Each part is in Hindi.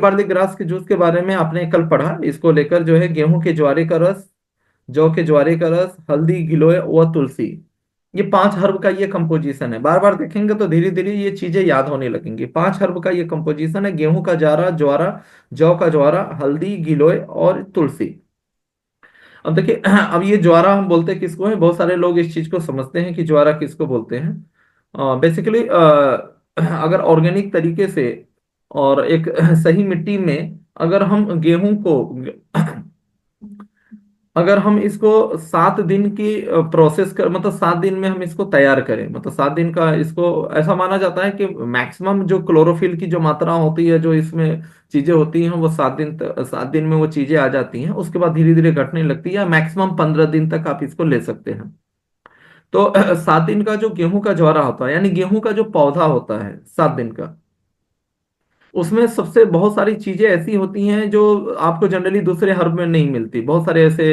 बार्ली ग्रास के जूस के बारे में आपने कल पढ़ा, इसको लेकर जो है गेहूं के ज्वारे का रस, जौ के ज्वारे का रस, हल्दी, गिलोय व तुलसी, ये 5 हर्ब का ये कंपोजिशन है। बार बार देखेंगे तो धीरे धीरे ये चीजें याद होने लगेंगी। 5 हर्ब का ये कंपोजिशन है, गेहूं का जारा ज्वारा, जौ का ज्वारा, हल्दी, गिलोय और तुलसी। अब देखिए अब ये ज्वारा हम बोलते किसको है, बहुत सारे लोग इस चीज को समझते हैं कि ज्वारा किसको बोलते हैं। बेसिकली अगर ऑर्गेनिक तरीके से और एक सही मिट्टी में अगर हम गेहूं को अगर हम इसको 7 दिन की प्रोसेस कर, मतलब 7 दिन में हम इसको तैयार करें, मतलब 7 दिन का इसको, ऐसा माना जाता है कि मैक्सिमम जो क्लोरोफिल की जो मात्रा होती है, जो इसमें चीजें होती हैं, वो 7 दिन में वो चीजें आ जाती हैं। उसके बाद धीरे धीरे घटने लगती है, मैक्सिमम 15 दिन तक आप इसको ले सकते हैं। तो 7 दिन का जो गेहूं का ज्वारा होता है, यानी गेहूं का जो पौधा होता है 7 दिन का, उसमें सबसे बहुत सारी चीजें ऐसी होती हैं जो आपको जनरली दूसरे हर्ब में नहीं मिलती। बहुत सारे ऐसे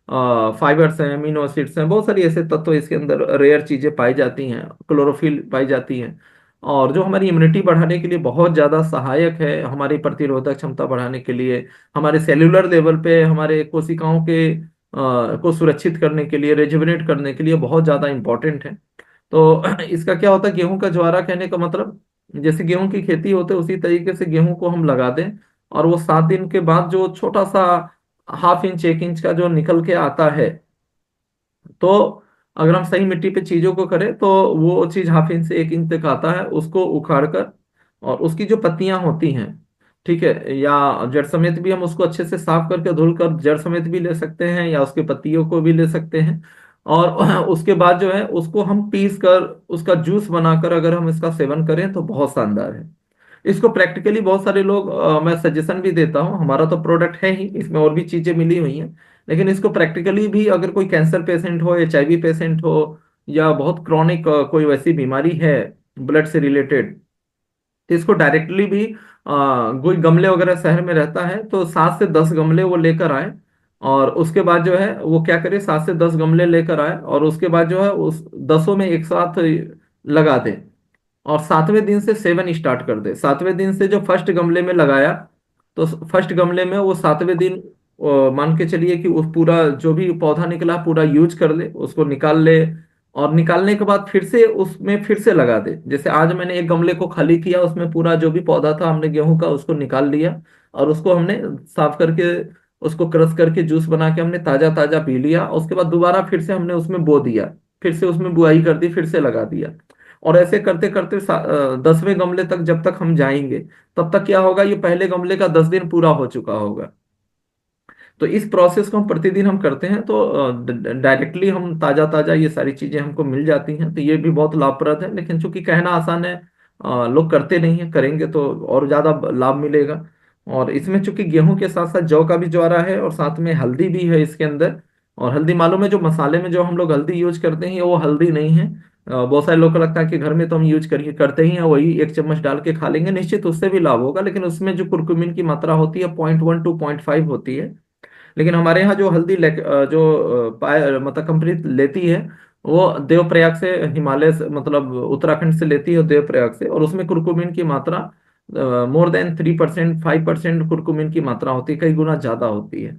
फाइबर्स हैं, अमीनो एसिड्स हैं, बहुत सारी ऐसे तत्व इसके अंदर, रेयर चीजें पाई जाती हैं, क्लोरोफिल पाई जाती हैं, और जो हमारी इम्यूनिटी बढ़ाने के लिए बहुत ज्यादा सहायक है, हमारी प्रतिरोधक क्षमता बढ़ाने के लिए, हमारे सेल्यूलर लेवल पे हमारे कोशिकाओं के को सुरक्षित करने के लिए, रेजुविनेट करने के लिए बहुत ज्यादा इंपॉर्टेंट है। तो इसका क्या होता है, गेहूं का ज्वारा कहने का मतलब, जैसे गेहूं की खेती होते है उसी तरीके से गेहूं को हम लगा दें, और वो 7 दिन के बाद जो छोटा सा ½ इंच 1 इंच का जो निकल के आता है, तो अगर हम सही मिट्टी पे चीजों को करें तो वो चीज ½ इंच से 1 इंच तक आता है। उसको उखाड़ कर, और उसकी जो पत्तियां होती हैं, ठीक है, या जड़ समेत भी हम उसको अच्छे से साफ करके धुल कर जड़ समेत भी ले सकते हैं, या उसके पत्तियों को भी ले सकते हैं। और उसके बाद जो है उसको हम पीस कर उसका जूस बनाकर अगर हम इसका सेवन करें तो बहुत शानदार है। इसको प्रैक्टिकली बहुत सारे लोग, मैं सजेशन भी देता हूँ, हमारा तो प्रोडक्ट है ही, इसमें और भी चीजें मिली हुई हैं, लेकिन इसको प्रैक्टिकली भी अगर कोई कैंसर पेशेंट हो, HIV पेशेंट हो, या बहुत क्रॉनिक कोई वैसी बीमारी है ब्लड से रिलेटेड, तो इसको डायरेक्टली भी कोई गमले वगैरह शहर में रहता है तो 7 से 10 गमले वो लेकर आए, और उसके बाद जो है वो क्या करे, 7 से 10 गमले लेकर आए, और उसके बाद जो है उस 10 में एक साथ लगा दे, और 7वें दिन से सेवन स्टार्ट कर दे। 7वें दिन से जो फर्स्ट गमले में लगाया, तो फर्स्ट गमले में वो 7वें दिन मान के चलिए कि उस पूरा जो भी पौधा निकला पूरा यूज कर ले, उसको निकाल ले, और निकालने के बाद फिर से उसमें फिर से लगा दे। जैसे आज मैंने एक गमले को खाली किया, उसमें पूरा जो भी पौधा था हमने गेहूं का उसको निकाल लिया, और उसको हमने साफ करके उसको क्रश करके जूस बना के हमने ताजा ताजा पी लिया। उसके बाद दोबारा फिर से हमने उसमें बो दिया, फिर से उसमें बुआई कर दी, फिर से लगा दिया, और ऐसे करते करते 10वें गमले तक जब तक हम जाएंगे, तब तक क्या होगा, ये पहले गमले का 10 दिन पूरा हो चुका होगा। तो इस प्रोसेस को हम प्रतिदिन हम करते हैं, तो डायरेक्टली हम ताजा ताजा ये सारी चीजें हमको मिल जाती हैं, तो ये भी बहुत लाभप्रद है। लेकिन चूंकि कहना आसान है, लोग करते नहीं है, करेंगे तो और ज्यादा लाभ मिलेगा। और इसमें चूंकि गेहूं के साथ साथ जौ का भी ज्वारा है, और साथ में हल्दी भी है इसके अंदर। और हल्दी मालूम है, जो मसाले में जो हम लोग हल्दी यूज करते हैं वो हल्दी नहीं है। बहुत सारे लोग को लगता है कि घर में तो हम यूज करिए करते ही हैं, वही 1 चम्मच डाल के खा लेंगे, निश्चित उससे भी लाभ होगा, लेकिन उसमें जो कुर्कुमिन की मात्रा होती है 0.1 to 0.5 होती है। लेकिन हमारे यहाँ जो हल्दी जो मतलब कंपनी लेती है, वो देवप्रयाग से, हिमालय से, मतलब उत्तराखंड से लेती है देवप्रयाग से, और उसमें कुर्कुमिन की मात्रा मोर देन 3%, 5% कुर्कुमिन की मात्रा होती है, कई गुना ज्यादा होती है।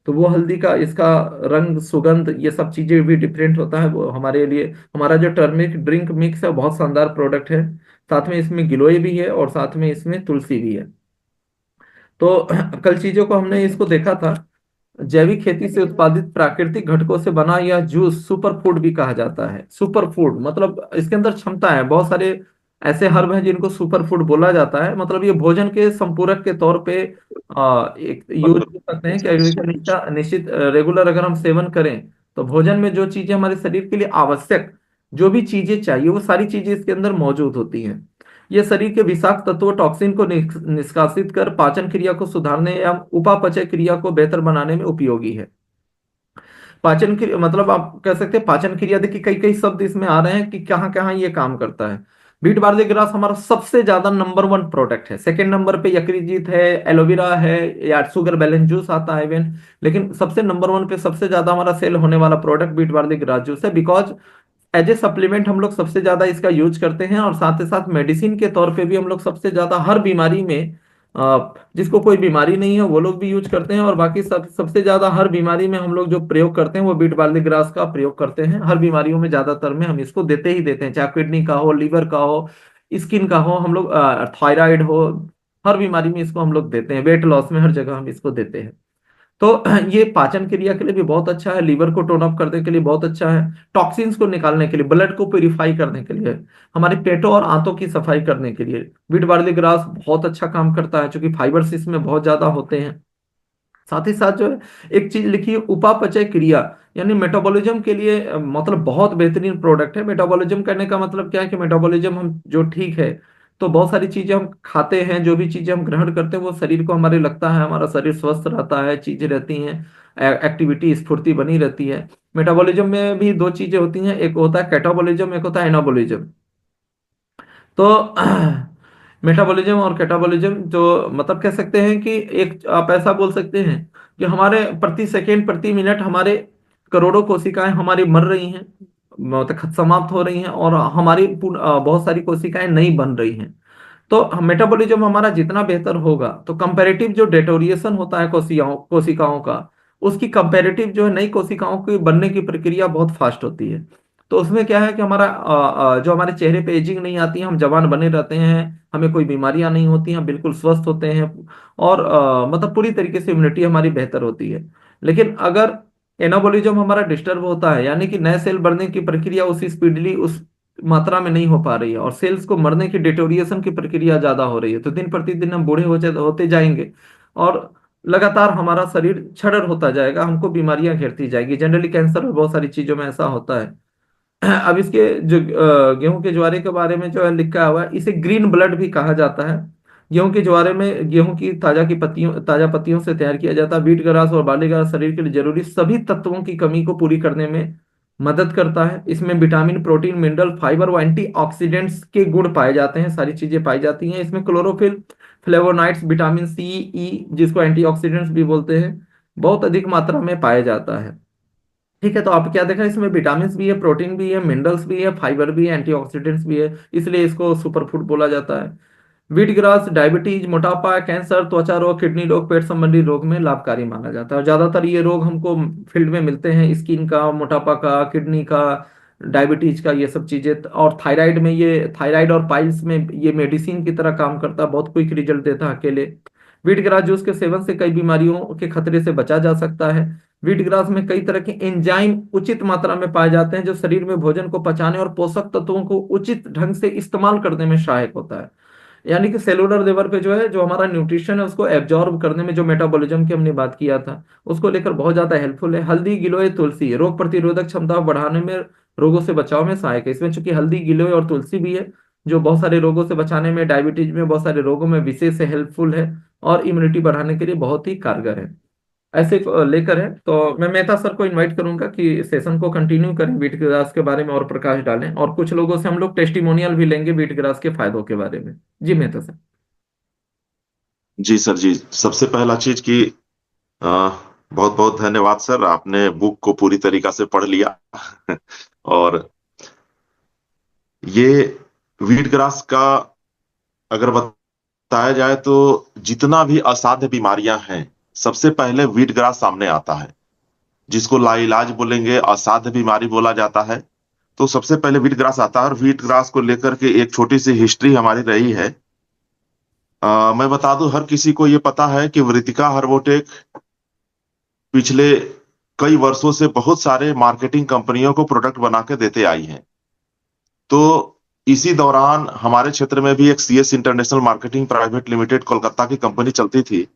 तो वो हल्दी का, इसका रंग, सुगंध, ये सब चीजें भी डिफरेंट होता है। वो हमारे लिए, हमारा जो टर्मिक ड्रिंक मिक्स है बहुत शानदार प्रोडक्ट है। साथ में इसमें गिलोय भी है, और साथ में इसमें तुलसी भी है। तो कल चीजों को हमने इसको देखा था, जैविक खेती से उत्पादित प्राकृतिक घटकों से बना यह जूस सुपर फूड भी कहा जाता है। सुपर फूड मतलब इसके अंदर क्षमता है, बहुत सारे ऐसे हर्ब हैं जिनको सुपर फूड बोला जाता है। मतलब ये भोजन के संपूरक के तौर पे एक यूज कर सकते हैं कि अगर इनका निश्चित निश्चित रेगुलर अगर हम सेवन करें, तो भोजन में जो चीजें हमारे शरीर के लिए आवश्यक, जो भी चीजें चाहिए, वो सारी चीजें इसके अंदर मौजूद होती हैं। ये शरीर के विषाक्त तत्वों, टॉक्सिन को निष्कासित कर पाचन क्रिया को सुधारने या उपापचय क्रिया को बेहतर बनाने में उपयोगी है। पाचन क्रिया मतलब आप कह सकते हैं पाचन क्रिया, देखिए कई कई शब्द इसमें आ रहे हैं कि कहाँ कहाँ ये काम करता है। बीट बार्ले ग्रास हमारा सबसे ज्यादा नंबर 1 प्रोडक्ट है। सेकंड नंबर पे यकृत है, एलोवेरा है, या शुगर बैलेंस जूस आता है इवन। लेकिन सबसे नंबर 1 पे सबसे ज्यादा हमारा सेल होने वाला product beet barley grass juice है, बिकॉज एज ए सप्लीमेंट हम लोग सबसे ज्यादा इसका यूज करते हैं, और साथ ही साथ मेडिसिन के तौर पे भी हम लोग सबसे ज्यादा हर बीमारी में जिसको कोई बीमारी नहीं है वो लोग भी यूज करते हैं। और बाकी सबसे ज्यादा हर बीमारी में हम लोग जो प्रयोग करते हैं वो बीट बार्ली ग्रास का प्रयोग करते हैं। हर बीमारियों में ज्यादातर में हम इसको देते ही देते हैं, चाहे किडनी का हो, लीवर का हो, स्किन का हो, हम लोग थायराइड हो, हर बीमारी में इसको हम लोग देते हैं। वेट लॉस में हर जगह हम इसको देते हैं। तो ये पाचन क्रिया के लिए भी बहुत अच्छा है, लीवर को टोन अप करने के लिए बहुत अच्छा है, टॉक्सिन्स को निकालने के लिए, ब्लड को प्यूरिफाई करने के लिए, हमारे पेटों और आंतों की सफाई करने के लिए बीट बार्ली ग्रास बहुत अच्छा काम करता है, क्योंकि फाइबर्स इसमें बहुत ज्यादा होते हैं। साथ ही साथ जो है एक चीज लिखी है, उपापचय क्रिया, यानी मेटाबॉलिज्म के लिए मतलब बहुत बेहतरीन प्रोडक्ट है। मेटाबॉलिज्म करने का मतलब क्या है कि मेटाबॉलिज्म हम जो ठीक है, तो बहुत सारी चीजें हम खाते हैं, जो भी चीजें हम ग्रहण करते हैं वो शरीर को हमारे लगता है, हमारा शरीर स्वस्थ रहता है, चीजें रहती हैं, एक्टिविटी स्फूर्ति बनी रहती है। मेटाबॉलिज्म में भी दो चीजें होती हैं, एक होता है कैटाबॉलिज्म, एक होता है एनाबॉलिज्म। तो मेटाबॉलिज्म और कैटाबॉलिज्म जो मतलब कह सकते हैं कि एक आप ऐसा बोल सकते हैं कि हमारे प्रति सेकेंड प्रति मिनट हमारे करोड़ों कोशिकाएं हमारी मर रही हैं, मतलब समाप्त हो रही हैं, और हमारी बहुत सारी कोशिकाएं नई बन रही हैं। तो मेटाबॉलिज्म हमारा जितना बेहतर होगा, तो कंपैरेटिव जो डेटोरिएशन होता है कोशिकाओं कोशिकाओं का, उसकी कंपैरेटिव जो है नई कोशिकाओं की बनने की प्रक्रिया बहुत फास्ट होती है। तो उसमें क्या है कि हमारा जो हमारे चेहरे पे एजिंग नहीं आती है, हम जवान बने रहते हैं, हमें कोई बीमारियां नहीं होती हैं, बिल्कुल स्वस्थ होते हैं, और मतलब पूरी तरीके से इम्यूनिटी हमारी बेहतर होती है। लेकिन अगर एनाबॉलिज्म हमारा डिस्टर्ब होता है, यानी कि नए सेल बढ़ने की प्रक्रिया उसी स्पीडली उस मात्रा में नहीं हो पा रही है, और सेल्स को मरने की डिटोरिएशन की प्रक्रिया ज्यादा हो रही है, तो दिन प्रतिदिन हम बूढ़े होते जाएंगे, और लगातार हमारा शरीर छड़र होता जाएगा, हमको बीमारियां घेरती जाएगी। जनरली कैंसर और बहुत सारी चीजों में ऐसा होता है। अब इसके जो गेहूं के ज्वारे के बारे में जो है लिखा हुआ है, इसे ग्रीन ब्लड भी कहा जाता है। गेहूं के ज्वारे में गेहूं की ताजा पत्तियों से तैयार किया जाता है। व्हीट ग्रास और बार्ली ग्रास शरीर के लिए जरूरी सभी तत्वों की कमी को पूरी करने में मदद करता है। इसमें विटामिन, प्रोटीन, मिनरल, फाइबर व एंटीऑक्सीडेंट्स के गुण पाए जाते हैं, सारी चीजें पाई जाती हैं इसमें। क्लोरोफिल, फ्लेवोनाइड्स, विटामिन सी, ई, जिसको एंटीऑक्सीडेंट्स भी बोलते हैं, बहुत अधिक मात्रा में पाया जाता है। ठीक है, तो आप क्या देखा, इसमें विटामिन भी है, प्रोटीन भी है, मिनरल्स भी है, फाइबर भी है, एंटीऑक्सीडेंट्स भी है, इसलिए इसको सुपर फूड बोला जाता है। व्हीट ग्रास डायबिटीज, मोटापा, कैंसर, त्वचा रोग, किडनी रोग, पेट संबंधी रोग में लाभकारी माना जाता है। और ज्यादातर ये रोग हमको फील्ड में मिलते हैं, स्किन का, मोटापा का, किडनी का, डायबिटीज का, ये सब चीजें। और थायराइड में, ये थायराइड और पाइल्स में ये मेडिसिन की तरह काम करता है, बहुत क्विक रिजल्ट देता है अकेले। व्हीट ग्रास जूस के सेवन से कई बीमारियों के खतरे से बचा जा सकता है। व्हीट ग्रास में कई तरह के एंजाइम उचित मात्रा में पाए जाते हैं, जो शरीर में भोजन को पचाने और पोषक तत्वों को उचित ढंग से इस्तेमाल करने में सहायक होता है। यानी कि सेलुलर लेवल पे जो है, जो हमारा न्यूट्रिशन है उसको एब्जॉर्ब करने में, जो मेटाबॉलिज्म की हमने बात किया था, उसको लेकर बहुत ज्यादा हेल्पफुल है। हल्दी, गिलोय, तुलसी रोग प्रतिरोधक क्षमता बढ़ाने में, रोगों से बचाव में सहायक है। इसमें चूंकि हल्दी, गिलोय और तुलसी भी है, जो बहुत सारे रोगों से बचाने में, डायबिटीज में, बहुत सारे रोगों में विशेष हेल्पफुल है, और इम्यूनिटी बढ़ाने के लिए बहुत ही कारगर है। ऐसे लेकर है, तो मैं मेहता सर को इनवाइट करूंगा कि सेशन को कंटिन्यू करें, वीट ग्रास के बारे में और प्रकाश डालें, और कुछ लोगों से हम लोग टेस्टिमोनियल भी लेंगे वीट ग्रास के फायदों के बारे में। जी मेहता सर। जी सर जी। सबसे पहला चीज कि बहुत बहुत धन्यवाद सर, आपने बुक को पूरी तरीका से पढ़ लिया। और ये वीट ग्रास का अगर बताया जाए तो जितना भी असाध्य बीमारियां हैं, सबसे पहले वीट ग्रास सामने आता है। जिसको लाइलाज बोलेंगे, असाध्य बीमारी बोला जाता है, तो सबसे पहले वीट ग्रास आता है। और वीट ग्रास को लेकर के एक छोटी सी हिस्ट्री हमारी रही है। मैं बता दूं, हर किसी को ये पता है कि वृतिका हर्बोटेक पिछले कई वर्षों से बहुत सारे मार्केटिंग कंपनियों को प्रोडक्ट बना के देते आई हैं। तो इसी दौरान हमारे क्षेत्र में भी एक CS international marketing private limited Kolkata की कंपनी चलती थी,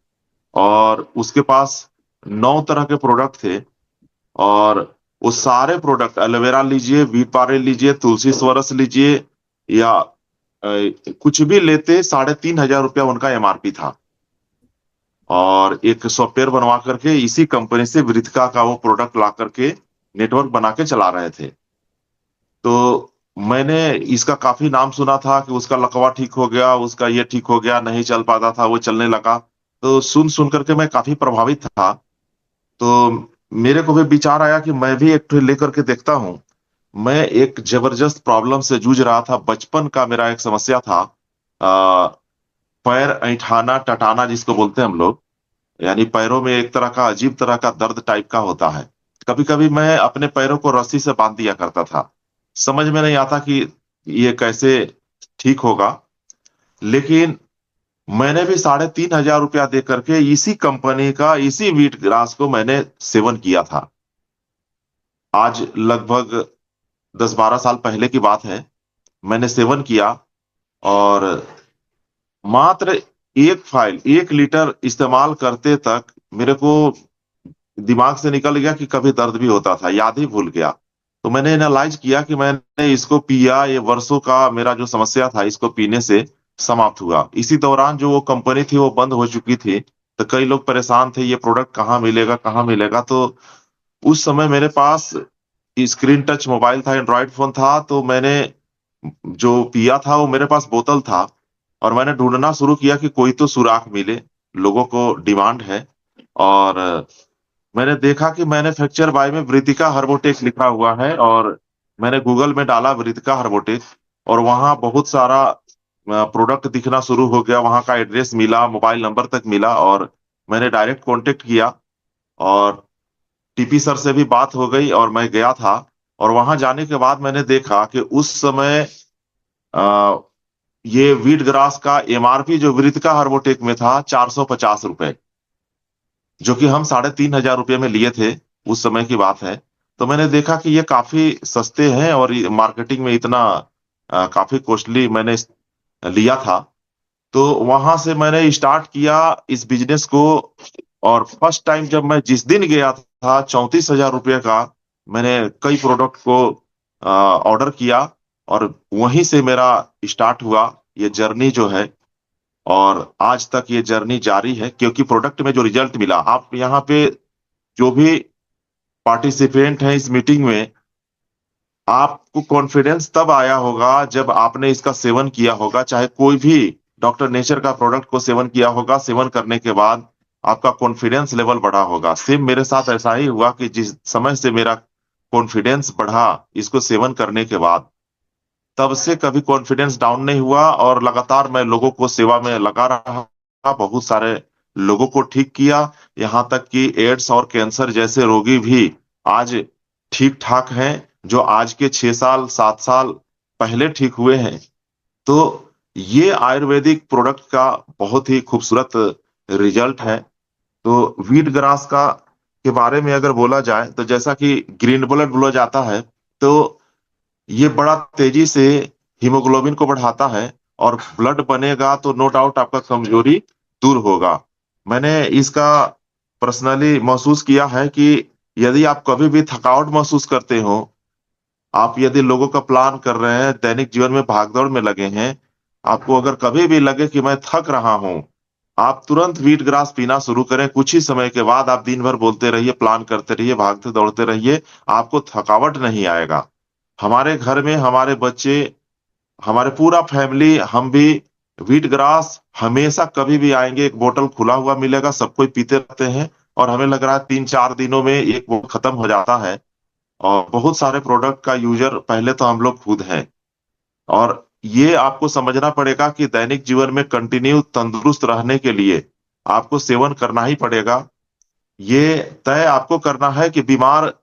और उसके पास 9 तरह के प्रोडक्ट थे। और वो सारे प्रोडक्ट, एलोवेरा लीजिए, वीट पारे लीजिए, तुलसी स्वरस लीजिए, या कुछ भी लेते, 3,500 रुपया उनका एमआरपी था। और एक सॉफ्टवेयर बनवा करके इसी कंपनी से वृतिका का वो प्रोडक्ट ला करके नेटवर्क बना के चला रहे थे। तो मैंने इसका काफी नाम सुना था कि उसका लकवा ठीक हो गया, उसका ये ठीक हो गया, नहीं चल पाता था वो चलने लगा। तो सुन सुन करके मैं काफी प्रभावित था। तो मेरे को भी विचार आया कि मैं भी एक ठो लेकर के देखता हूँ। मैं एक जबरदस्त प्रॉब्लम से जूझ रहा था, बचपन का मेरा एक समस्या था। पैर ऐंठाना टटाना जिसको बोलते हैं हम लोग, यानी पैरों में एक तरह का अजीब तरह का दर्द टाइप का होता है। कभी कभी मैं अपने पैरों को रस्सी से बांध दिया करता था। समझ में नहीं आता कि ये कैसे ठीक होगा। लेकिन मैंने भी 3,500 रुपया दे करके इसी कंपनी का इसी वीट ग्रास को मैंने सेवन किया था। आज लगभग 10-12 साल पहले की बात है। मैंने सेवन किया और मात्र एक फाइल 1 लीटर इस्तेमाल करते तक मेरे को दिमाग से निकल गया कि कभी दर्द भी होता था, याद ही भूल गया। तो मैंने एनालाइज किया कि मैंने इसको पिया, ये वर्षों का मेरा जो समस्या था इसको पीने से समाप्त हुआ। इसी दौरान जो वो कंपनी थी वो बंद हो चुकी थी, तो कई लोग परेशान थे ये प्रोडक्ट कहाँ मिलेगा कहाँ मिलेगा। तो उस समय मेरे पास स्क्रीन टच मोबाइल था, एंड्रॉयड फोन था, तो मैंने जो पिया था वो मेरे पास बोतल था और मैंने ढूंढना शुरू किया कि कोई तो सुराख मिले, लोगों को डिमांड है। और मैंने देखा कि मैन्युफैक्चर बाय में वृतिका हर्बोटेक लिखा हुआ है और मैंने गूगल में डाला वृतिका हर्बोटेक और वहां बहुत सारा प्रोडक्ट दिखना शुरू हो गया। वहां का एड्रेस मिला, मोबाइल नंबर तक मिला और मैंने डायरेक्ट कांटेक्ट किया और टीपी सर से भी बात हो गई और मैं गया था। और वहां जाने के बाद मैंने देखा कि उस समय अ, ये वीट ग्रास का एमआरपी जो वृतिका हार्बोटेक में था 450 रुपए, जो कि हम 3,500 रुपये में लिए थे। उस समय की बात है। तो मैंने देखा कि ये काफी सस्ते हैं और मार्केटिंग में इतना काफी कॉस्टली मैंने लिया था। तो वहां से मैंने स्टार्ट किया इस बिजनेस को। और फर्स्ट टाइम जब मैं जिस दिन गया था 34,000 रुपये का मैंने कई प्रोडक्ट को ऑर्डर किया और वहीं से मेरा स्टार्ट हुआ ये जर्नी जो है। और आज तक ये जर्नी जारी है, क्योंकि प्रोडक्ट में जो रिजल्ट मिला, आप यहाँ पे जो भी पार्टिसिपेंट हैं इस मीटिंग में, आपको कॉन्फिडेंस तब आया होगा जब आपने इसका सेवन किया होगा। चाहे कोई भी डॉक्टर नेचर का प्रोडक्ट को सेवन किया होगा, सेवन करने के बाद आपका कॉन्फिडेंस लेवल बढ़ा होगा। सेम मेरे साथ ऐसा ही हुआ कि जिस समय से मेरा कॉन्फिडेंस बढ़ा इसको सेवन करने के बाद, तब से कभी कॉन्फिडेंस डाउन नहीं हुआ और लगातार मैं लोगों को सेवा में लगा रहा। बहुत सारे लोगों को ठीक किया। यहाँ तक कि एड्स और कैंसर जैसे रोगी भी आज ठीक ठाक हैं, जो आज के 6 साल 7 साल पहले ठीक हुए हैं। तो ये आयुर्वेदिक प्रोडक्ट का बहुत ही खूबसूरत रिजल्ट है। तो वीट ग्रास का के बारे में अगर बोला जाए तो जैसा कि ग्रीन ब्लड बोला जाता है, तो ये बड़ा तेजी से हीमोग्लोबिन को बढ़ाता है और ब्लड बनेगा तो नो डाउट आपका कमजोरी दूर होगा। मैंने इसका पर्सनली महसूस किया है कि यदि आप कभी भी थकावट महसूस करते हो, आप यदि लोगों का प्लान कर रहे हैं, दैनिक जीवन में भागदौड़ में लगे हैं, आपको अगर कभी भी लगे कि मैं थक रहा हूं, आप तुरंत व्हीट ग्रास पीना शुरू करें। कुछ ही समय के बाद आप दिन भर बोलते रहिए, प्लान करते रहिए, भागते दौड़ते रहिए, आपको थकावट नहीं आएगा। हमारे घर में हमारे बच्चे, हमारे पूरा फैमिली, हम भी व्हीट ग्रास हमेशा कभी भी आएंगे, एक बोतल खुला हुआ मिलेगा, सब कोई पीते रहते हैं और हमें लग रहा है 3-4 दिनों में एक वो खत्म हो जाता है। और बहुत सारे प्रोडक्ट का यूजर पहले तो हम लोग खुद हैं। और ये आपको समझना पड़ेगा कि दैनिक जीवन में कंटिन्यू तंदुरुस्त रहने के लिए आपको सेवन करना ही पड़ेगा। ये तय आपको करना है कि बीमार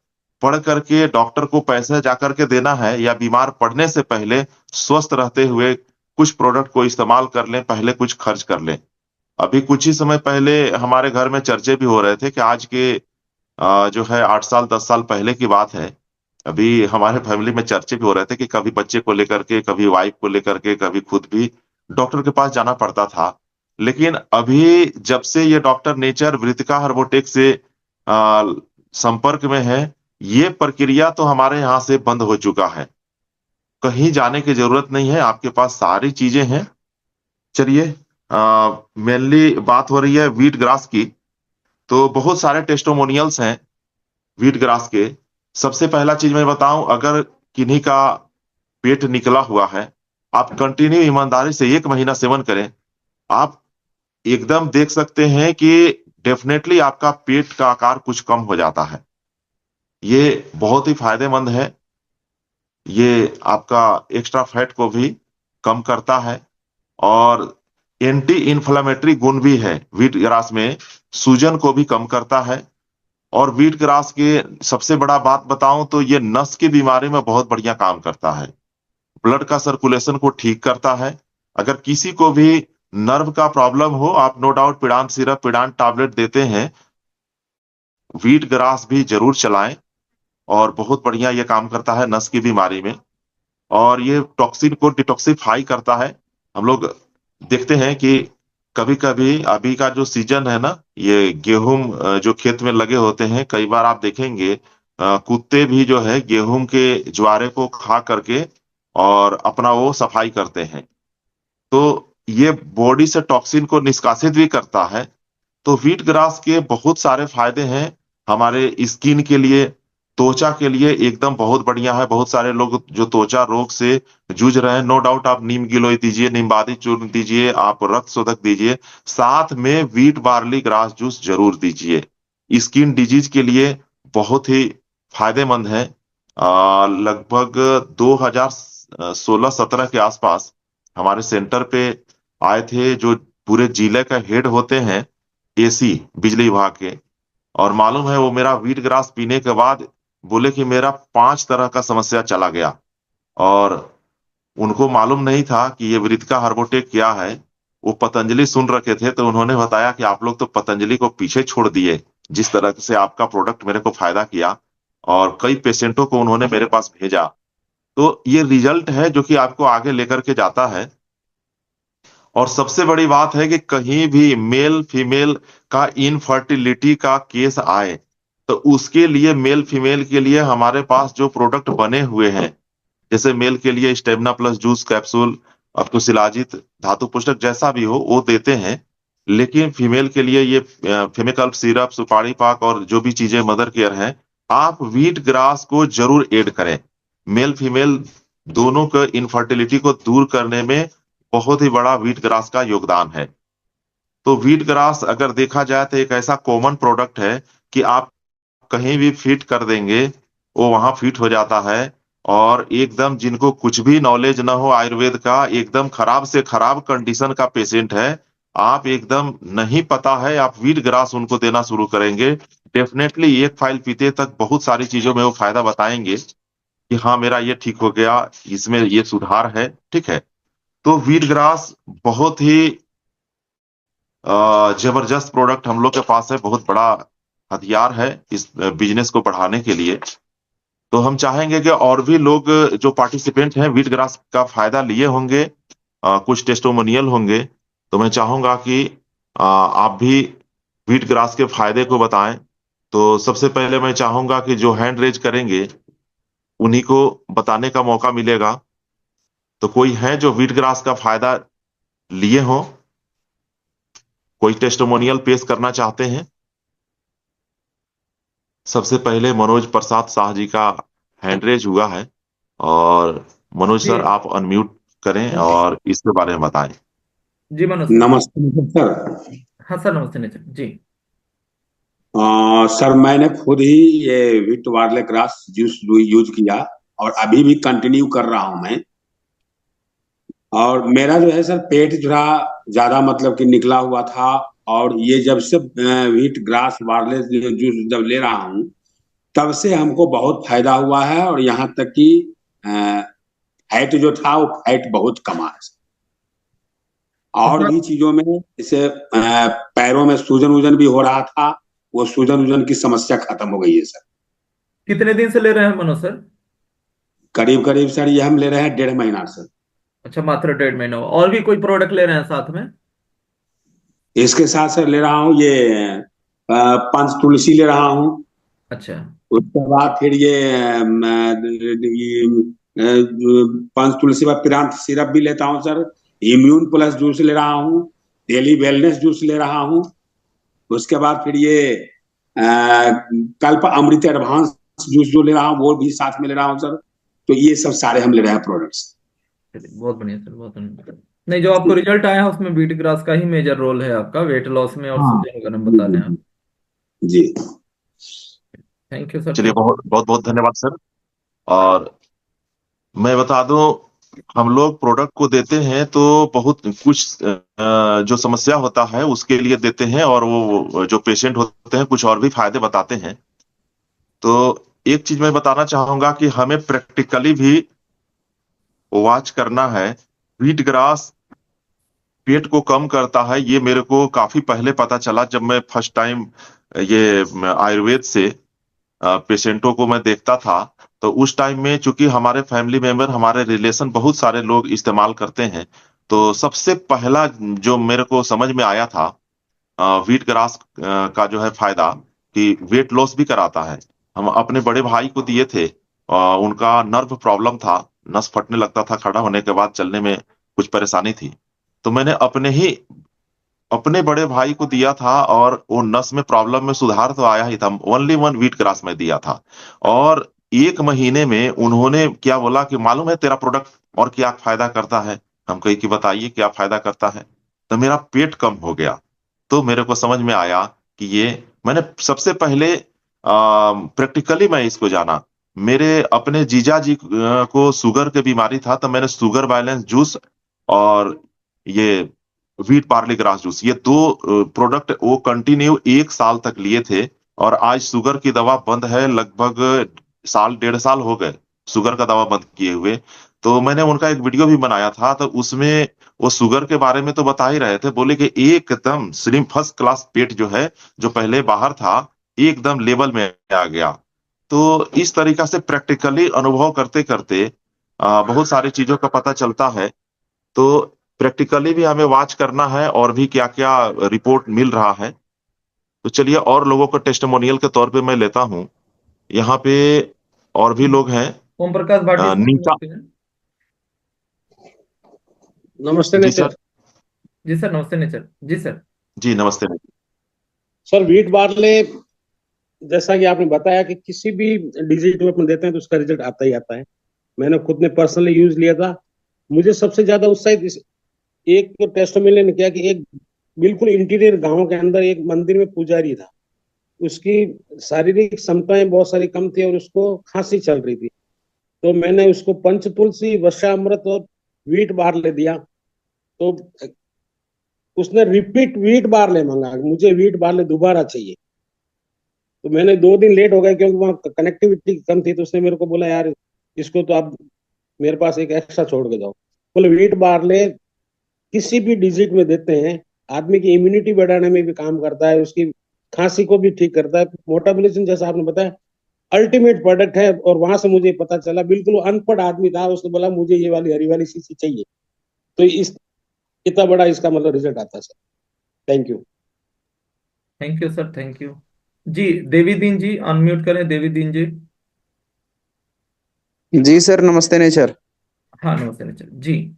पढ़ करके डॉक्टर को पैसे जाकर के देना है या बीमार पड़ने से पहले स्वस्थ रहते हुए कुछ प्रोडक्ट को इस्तेमाल कर लें, पहले कुछ खर्च कर लें। अभी कुछ ही समय पहले हमारे घर में चर्चे भी हो रहे थे कि आज के जो है 8 साल 10 साल पहले की बात है। अभी हमारे फैमिली में चर्चे भी हो रहे थे कि कभी बच्चे को लेकर के, कभी वाइफ को लेकर के, कभी खुद भी डॉक्टर के पास जाना पड़ता था। लेकिन अभी जब से ये डॉक्टर नेचर वृतिका हर्बोटेक से आ, संपर्क में है, ये प्रक्रिया तो हमारे यहाँ से बंद हो चुका है। कहीं जाने की जरूरत नहीं है, आपके पास सारी चीजें हैं। चलिए, मेनली बात हो रही है व्हीट ग्रास की। तो बहुत सारे टेस्टोमोनियल्स हैं व्हीट ग्रास के। सबसे पहला चीज मैं बताऊं, अगर किन्हीं का पेट निकला हुआ है, आप कंटिन्यू ईमानदारी से 1 महीना सेवन करें, आप एकदम देख सकते हैं कि डेफिनेटली आपका पेट का आकार कुछ कम हो जाता है। ये बहुत ही फायदेमंद है। ये आपका एक्स्ट्रा फैट को भी कम करता है। और एंटी इन्फ्लामेटरी गुण भी है वीट ग्रास में, सूजन को भी कम करता है। और वीट ग्रास के सबसे बड़ा बात बताऊं तो ये नस की बीमारी में बहुत बढ़िया काम करता है, ब्लड का सर्कुलेशन को ठीक करता है। अगर किसी को भी नर्व का प्रॉब्लम हो, आप नो डाउट पिडान सिरप, पिडान टैबलेट देते हैं, वीट ग्रास भी जरूर चलाएं। और बहुत बढ़िया ये काम करता है नस की बीमारी में, और ये टॉक्सिन को डिटॉक्सिफाई करता है। हम लोग देखते हैं कि कभी कभी अभी का जो सीजन है ना, ये गेहूं जो खेत में लगे होते हैं, कई बार आप देखेंगे कुत्ते भी जो है गेहूं के ज्वारे को खा करके और अपना वो सफाई करते हैं। तो ये बॉडी से टॉक्सिन को निष्कासित भी करता है। तो व्हीट ग्रास के बहुत सारे फायदे हैं हमारे स्किन के लिए, त्वचा के लिए एकदम बहुत बढ़िया है। बहुत सारे लोग जो त्वचा रोग से जूझ रहे हैं, नो डाउट आप नीम गिलोय दीजिए, नींबादी चूर्ण दीजिए, आप रक्त शोधक दीजिए, साथ में व्हीट बार्ली ग्रास जूस जरूर दीजिए। स्किन डिजीज के लिए बहुत ही फायदेमंद है। लगभग 2016-17 के आसपास हमारे सेंटर पे आए थे जो पूरे जिले का हेड होते हैं, एसी, बिजली विभाग के। और मालूम है वो मेरा व्हीट ग्रास पीने के बाद बोले कि मेरा 5 तरह का समस्या चला गया। और उनको मालूम नहीं था कि ये वृत्तिका हर्बोटेक क्या है। वो पतंजलि सुन रखे थे तो उन्होंने बताया कि आप लोग तो पतंजलि को पीछे छोड़ दिए, जिस तरह से आपका प्रोडक्ट मेरे को फायदा किया। और कई पेशेंटों को उन्होंने मेरे पास भेजा। तो ये रिजल्ट है जो कि आपको आगे लेकर के जाता है। और सबसे बड़ी बात है कि कहीं भी मेल फीमेल का इनफर्टिलिटी का केस आए तो उसके लिए, मेल फीमेल के लिए हमारे पास जो प्रोडक्ट बने हुए हैं, जैसे मेल के लिए स्टेमिना प्लस जूस कैप्सूल, अब तो शिलाजित, धातु पुस्तक जैसा भी हो वो देते हैं। लेकिन फीमेल के लिए ये फेमिकल्प सिरप, सुपारी पाक और जो भी चीजें मदर केयर है, आप व्हीट ग्रास को जरूर ऐड करें। मेल फीमेल दोनों के इनफर्टिलिटी को दूर करने में बहुत ही बड़ा व्हीट ग्रास का योगदान है। तो व्हीट ग्रास अगर देखा जाए तो एक ऐसा कॉमन प्रोडक्ट है कि आप कहीं भी फिट कर देंगे, वो वहां फिट हो जाता है। और एकदम जिनको कुछ भी नॉलेज ना हो आयुर्वेद का, एकदम खराब से खराब कंडीशन का पेशेंट है, आप एकदम नहीं पता है, आप व्हीट ग्रास उनको देना शुरू करेंगे, डेफिनेटली एक फाइल पीते तक बहुत सारी चीजों में वो फायदा बताएंगे कि हाँ मेरा ये ठीक हो गया, इसमें ये सुधार है, ठीक है। तो व्हीट ग्रास बहुत ही जबरदस्त प्रोडक्ट हम लोग के पास है, बहुत बड़ा हथियार है इस बिजनेस को बढ़ाने के लिए। तो हम चाहेंगे कि और भी लोग जो पार्टिसिपेंट हैं व्हीट ग्रास का फायदा लिए होंगे, कुछ टेस्टोमोनियल होंगे, तो मैं चाहूंगा कि आप भी व्हीट ग्रास के फायदे को बताएं। तो सबसे पहले मैं चाहूंगा कि जो हैंड रेज करेंगे उन्हीं को बताने का मौका मिलेगा। तो कोई है जो व्हीट ग्रास का फायदा लिए हो, कोई टेस्टोमोनियल पेश करना चाहते हैं? सबसे पहले मनोज प्रसाद शाह जी का हैंड रेज हुआ है। और मनोज जी। सर आप अनम्यूट करें और इसके बारे में बताएं। जी मनोज सर। नमस्ते सर। हाँ सर, नमस्ते नितिन जी। सर मैंने खुद ही ये विट वार्ले ग्रास जूस यूज किया और अभी भी कंटिन्यू कर रहा हूं मैं। और मेरा जो है सर पेट थोड़ा ज्यादा मतलब कि निकला हुआ था। और ये जब से व्हीट ग्रास वार्ले जूस जब ले रहा हूँ तब से हमको बहुत फायदा हुआ है। और यहाँ तक कि फैट जो था वो फैट बहुत कमा है। तो और सर भी चीजों में जैसे पैरों में सूजन वूजन भी हो रहा था, वो सूजन वूजन की समस्या खत्म हो गई है सर। कितने दिन से ले रहे हैं मनोज सर? करीब करीब सर ये हम ले रहे हैं 1.5 महीना सर। अच्छा, मात्र 1.5 महीना हुआ। और भी कोई प्रोडक्ट ले रहे हैं साथ में? इसके साथ सर ले रहा हूँ ये पंच तुलसी ले रहा हूँ। अच्छा। उसके बाद फिर पंच तुलसी का पिरांत सिरप भी लेता हूँ सर। इम्यून प्लस जूस ले रहा हूँ। डेली वेलनेस जूस ले रहा हूँ। उसके बाद फिर ये कल्प अमृत एडवांस जूस जो ले रहा हूँ वो भी साथ में ले रहा हूँ सर। तो ये सब सारे हम ले रहे हैं प्रोडक्ट्स। चलिए, बहुत बढ़िया सर, बहुत बढ़िया। नहीं, जो आपको रिजल्ट आया है उसमें बीट ग्रास का ही मेजर रोल है आपका वेट लॉस में और हाँ सूजन वगैरह में, जी बता जी रहे हैं आप। जी जी। थैंक यू सर, चलिए थैंक बहुत बहुत बहुत धन्यवाद सर। और मैं बता दूं, हम लोग प्रोडक्ट को देते हैं तो बहुत कुछ जो समस्या होता है उसके लिए देते हैं, और वो जो पेशेंट होते हैं कुछ और भी फायदे बताते हैं। तो एक चीज मैं बताना चाहूंगा कि हमें प्रैक्टिकली भी वॉच करना है। व्हीट ग्रास पेट को कम करता है, ये मेरे को काफी पहले पता चला जब मैं फर्स्ट टाइम ये आयुर्वेद से पेशेंटों को मैं देखता था। तो उस टाइम में चूंकि हमारे फैमिली मेंबर, हमारे रिलेशन बहुत सारे लोग इस्तेमाल करते हैं, तो सबसे पहला जो मेरे को समझ में आया था व्हीट ग्रास का जो है फायदा, कि वेट लॉस भी कराता है। हम अपने बड़े भाई को दिए थे, उनका नर्व प्रॉब्लम था, नस फटने लगता था, खड़ा होने के बाद चलने में कुछ परेशानी थी। तो मैंने अपने बड़े भाई को दिया था, और वो नस में प्रॉब्लम में सुधार तो आया ही था। ओनली वन व्हीट ग्रास में दिया था, और 1 महीने में उन्होंने क्या बोला कि मालूम है तेरा प्रोडक्ट और क्या फायदा करता है। हम कही कि बताइए क्या फायदा करता है। तो मेरा पेट कम हो गया। तो मेरे को समझ में आया कि ये, मैंने सबसे पहले प्रैक्टिकली मैं इसको जाना। मेरे अपने जीजा जी को शुगर की बीमारी था, तो मैंने शुगर बैलेंस जूस और ये व्हीट बार्ली ग्रास जूस, ये दो प्रोडक्ट वो कंटिन्यू 1 साल तक लिए थे। और आज शुगर की दवा बंद है, लगभग साल 1.5 साल हो गए शुगर का दवा बंद किए हुए। तो मैंने उनका एक वीडियो भी बनाया था, तो उसमें वो शुगर के बारे में तो बता ही रहे थे, बोले कि एकदम स्लिम फर्स्ट क्लास पेट जो है, जो पहले बाहर था, एकदम लेवल में आ गया। तो इस तरीका से प्रैक्टिकली अनुभव करते करते बहुत सारी चीजों का पता चलता है। तो प्रैक्टिकली भी हमें वॉच करना है, और भी क्या क्या रिपोर्ट मिल रहा है। तो चलिए, और लोगों को टेस्टिमोनियल के तौर पे मैं लेता हूँ। यहाँ पे और भी लोग हैं। ओम प्रकाश भाटी सर नीता। नमस्ते हैं। नमस्ते जी नेचर। सर। जी सर नमस्ते नेचर जी सर। जी नमस्ते। सर व्हीट बार्ले, जैसा कि आपने बताया कि किसी भी डिजीज में अपन देते हैं तो उसका रिजल्ट आता ही आता है। मैंने खुद ने पर्सनली यूज लिया था। मुझे सबसे ज्यादा उत्साहित एक तो टेस्टोमेलियन ने किया कि एक बिल्कुल इंटीरियर गांव के अंदर एक मंदिर में पुजारी था। उसकी शारीरिक क्षमताएं बहुत सारी कम थी और उसको खांसी चल रही थी। तो मैंने उसको पंच तुलसी, वशामृत और व्हीट बार्ले दिया। तो उसने रिपीट व्हीट बार्ले मांगा, मुझे व्हीट बार्ले दोबारा चाहिए। तो मैंने 2 दिन लेट हो गया क्योंकि वहाँ कनेक्टिविटी कम थी। तो उसने मेरे को बोला यार इसको तो आप मेरे पास एक एक्स्ट्रा छोड़ के जाओ। बोले व्हीट बार्ले किसी भी डिजीज में देते हैं, आदमी की इम्यूनिटी बढ़ाने में भी काम करता है, उसकी खांसी को भी ठीक करता है, मोटाबलिज्म जैसा आपने बताया अल्टीमेट प्रोडक्ट है। और वहां से मुझे पता चला, बिल्कुल वो अनपढ़ आदमी था, उसने बोला मुझे ये वाली हरी वाली शीशी चाहिए। तो इस इतना बड़ा इसका मतलब रिजल्ट आता है sir. Thank you. Thank you sir thank you. जी देवी दीन जी अनम्यूट करें देवी दीन जी। जी सर, नमस्ते नेचर। हाँ नमस्ते नेचर जी।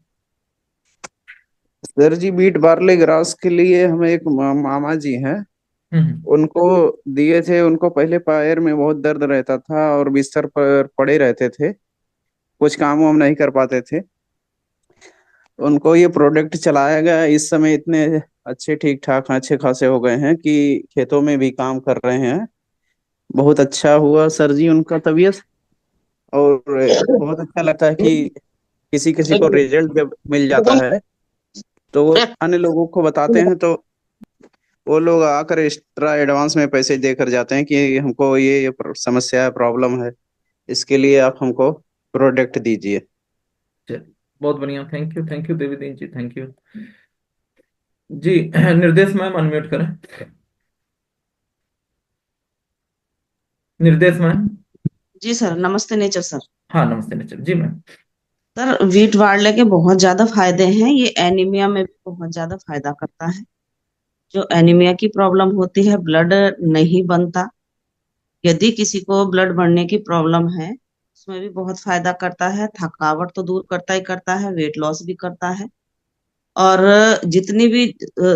सर जी, बीट बार्ले ग्रास के लिए हमें एक मामा जी हैं, हम्म। उनको दिए थे। उनको पहले पैर में बहुत दर्द रहता था और बिस्तर पर पड़े रहते थे, कुछ काम वाम नहीं कर पाते थे। उनको ये प्रोडक्ट चलाया गया, इस समय इतने अच्छे ठीक ठाक अच्छे खासे हो गए हैं कि खेतों में भी काम कर रहे हैं। बहुत अच्छा हुआ सर जी उनका तबीयत। और बहुत अच्छा लगता है कि किसी किसी को रिजल्ट जब मिल जाता है तो वो अन्य लोगों को बताते हैं, तो वो लोग आकर एक्स्ट्रा एडवांस में पैसे देकर जाते हैं कि हमको ये समस्या है, प्रॉब्लम है, इसके लिए आप हमको प्रोडक्ट दीजिए। चलिए बहुत बढ़िया thank you Devi Deen ji thank you. जी निर्देश मैम अनम्यूट करें। निर्देश मैम। जी सर, नमस्ते नेचर सर। हाँ नमस्ते नेचर जी मैम। सर व्हीट वार्ले के बहुत ज्यादा फायदे हैं, ये एनीमिया में भी बहुत ज्यादा फायदा करता है। जो एनीमिया की प्रॉब्लम होती है, ब्लड नहीं बनता, यदि किसी को ब्लड बढ़ने की प्रॉब्लम है उसमें भी बहुत फायदा करता है। थकावट तो दूर करता ही करता है, वेट लॉस भी करता है। और जितनी भी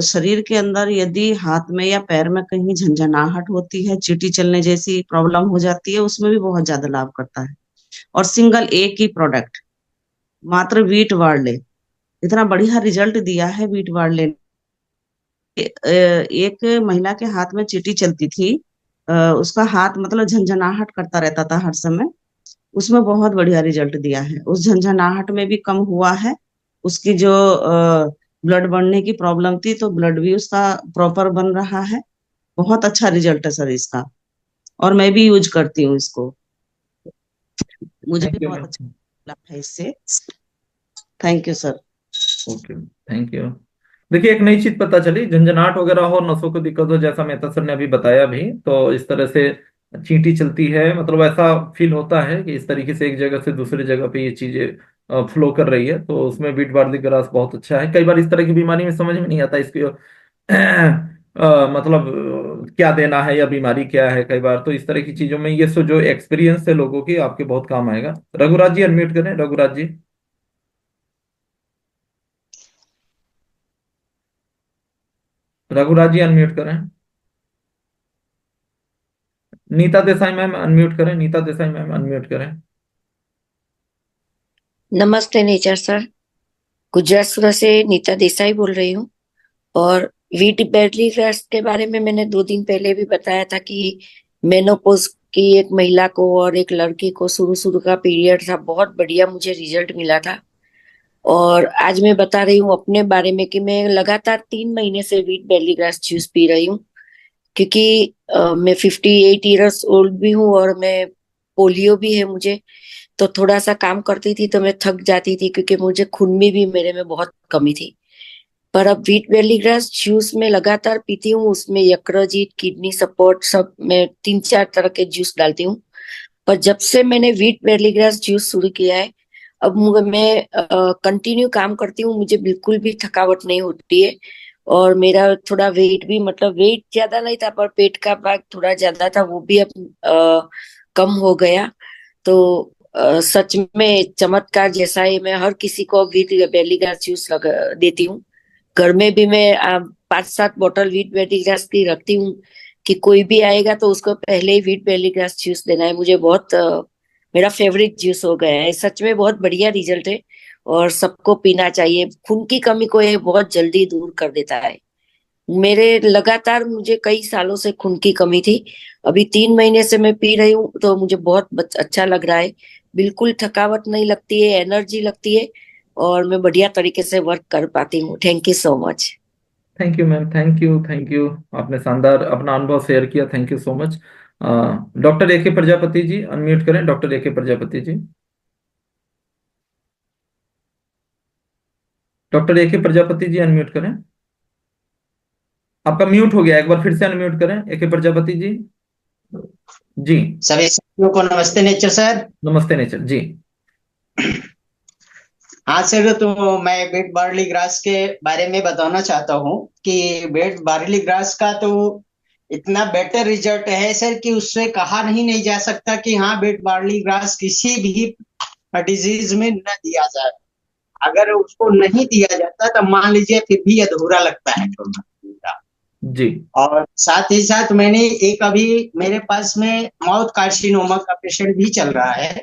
शरीर के अंदर यदि हाथ में या पैर में कहीं झंझनाहट होती है, चींटी चलने जैसी प्रॉब्लम हो जाती है, उसमें भी बहुत ज्यादा लाभ करता है। और सिंगल एक ही प्रोडक्ट, मात्र वीट वार्ले, इतना बढ़िया रिजल्ट दिया है वीट वार्ले ने। एक महिला के हाथ में चींटी चलती थी, उसका हाथ मतलब झंझनाहट करता रहता था हर समय। उसमें बहुत बढ़िया रिजल्ट दिया है। उस झंझनाहट में भी कम हुआ है। उसकी जो ब्लड बढ़ने की प्रॉब्लम थी, तो ब्लड भी उसका प्रॉपर बन रहा है। बहुत अच्छा रिजल्ट है सर इसका, और मैं भी यूज करती हूँ इसको। मुझे भी थैंक यू बहुत अच्छा मैम। लगा है इससे। Thank you sir. Okay, thank you. देखिए, एक नई चीज पता चली, झंझनाहट वगैरह हो, नसों को दिक्कत हो, जैसा मेहता सर ने अभी बताया भी, तो इस तरह से चींटी चलती है, मतलब ऐसा फील होता है कि इस तरीके से एक जगह से दूसरी जगह पे ये चीजें फ्लो कर रही है, तो उसमें बीट वार्ली ग्रास बहुत अच्छा है। कई बार इस तरह की बीमारी में समझ में नहीं आता इसकी मतलब क्या देना है या बीमारी क्या है, कई बार तो इस तरह की चीजों में ये सो जो एक्सपीरियंस है लोगों की, आपके बहुत काम आएगा। रघुराज जी अनम्यूट करें, रघुराज जी। रघुराज जी अनम्यूट करें। नीता देसाई मैम अनम्यूट करें, नीता देसाई मैम अनम्यूट करें। नमस्ते नेचर सर। गुजरात सूरत से नीता देसाई बोल रही हूँ। और वीट बेरली ग्रास के बारे में मैंने 2 दिन पहले भी बताया था कि मेनोपॉज की एक महिला को और एक लड़की को शुरू शुरू का पीरियड था, बहुत बढ़िया मुझे रिजल्ट मिला था। और आज मैं बता रही हूँ अपने बारे में कि मैं लगातार 3 महीने से wheat barely grass juice P रही हूँ। क्योंकि मैं 58 ईयर्स ओल्ड भी हूँ और मैं पोलियो भी है मुझे। तो थोड़ा सा काम करती थी तो मैं थक जाती थी, क्योंकि मुझे खून में भी मेरे में बहुत कमी थी। पर अब व्हीट बेली ग्रास जूस में लगातार पीती हूँ, उसमें यकृत, किडनी सपोर्ट सब, मैं 3-4 तरह के जूस डालती हूँ। पर जब से मैंने व्हीट बेली ग्रास जूस शुरू किया है, अब मैं कंटिन्यू काम करती हूँ, मुझे बिल्कुल भी थकावट नहीं होती है। और मेरा थोड़ा वेट भी, मतलब वेट ज्यादा नहीं था पर पेट का भाग थोड़ा ज्यादा था, वो भी अब कम हो गया। तो सच में चमत्कार जैसा है। मैं हर किसी को व्हीट बेली ग्रास जूस देती हूँ। घर में भी मैं 5-7 बोतल व्हीट बेली ग्रास की रखती हूँ, कि कोई भी आएगा तो उसको पहले ही व्हीट बेली ग्रास जूस देना है। मुझे बहुत मेरा फेवरेट जूस हो गया है, सच में बहुत बढ़िया रिजल्ट है। और सबको पीना चाहिए, खून की कमी को ये बहुत जल्दी दूर कर देता है। मेरे लगातार मुझे कई सालों से खून की कमी थी, अभी 3 महीने से मैं पी रही हूँ तो मुझे बहुत अच्छा लग रहा है। बिल्कुल थकावट नहीं लगती है, एनर्जी लगती है, और मैं बढ़िया तरीके से वर्क कर पाती हूँ। Thank you so much. Thank you ma'am, thank you, thank you. आपने शानदार अपना अनुभव शेयर किया, thank you so much. Doctor A के प्रजापति जी अनम्यूट करें, डॉक्टर ए के प्रजापति जी। डॉक्टर ए के प्रजापति जी अनम्यूट करें। आपका म्यूट हो गया, एक बार फिर से अनम्यूट करें, ए के प्रजापति जी। जी। सभी साथियों को नमस्ते नेचर सर। नमस्ते नेचर जी। हाँ सर, तो मैं बेट बार्ली ग्रास के बारे में बताना चाहता हूँ कि बेट बार्ली ग्रास का तो इतना बेटर रिजल्ट है सर कि उससे कहा नहीं जा सकता कि हाँ बेट बार्ली ग्रास किसी भी डिजीज में न दिया जाए। अगर उसको नहीं दिया जाता तो मान लीजिए फिर भी अधूरा लगता है पूरा। जी। और साथ ही साथ मैंने एक अभी मेरे पास में माउथ कार्सिनोमा का पेशेंट भी चल रहा है,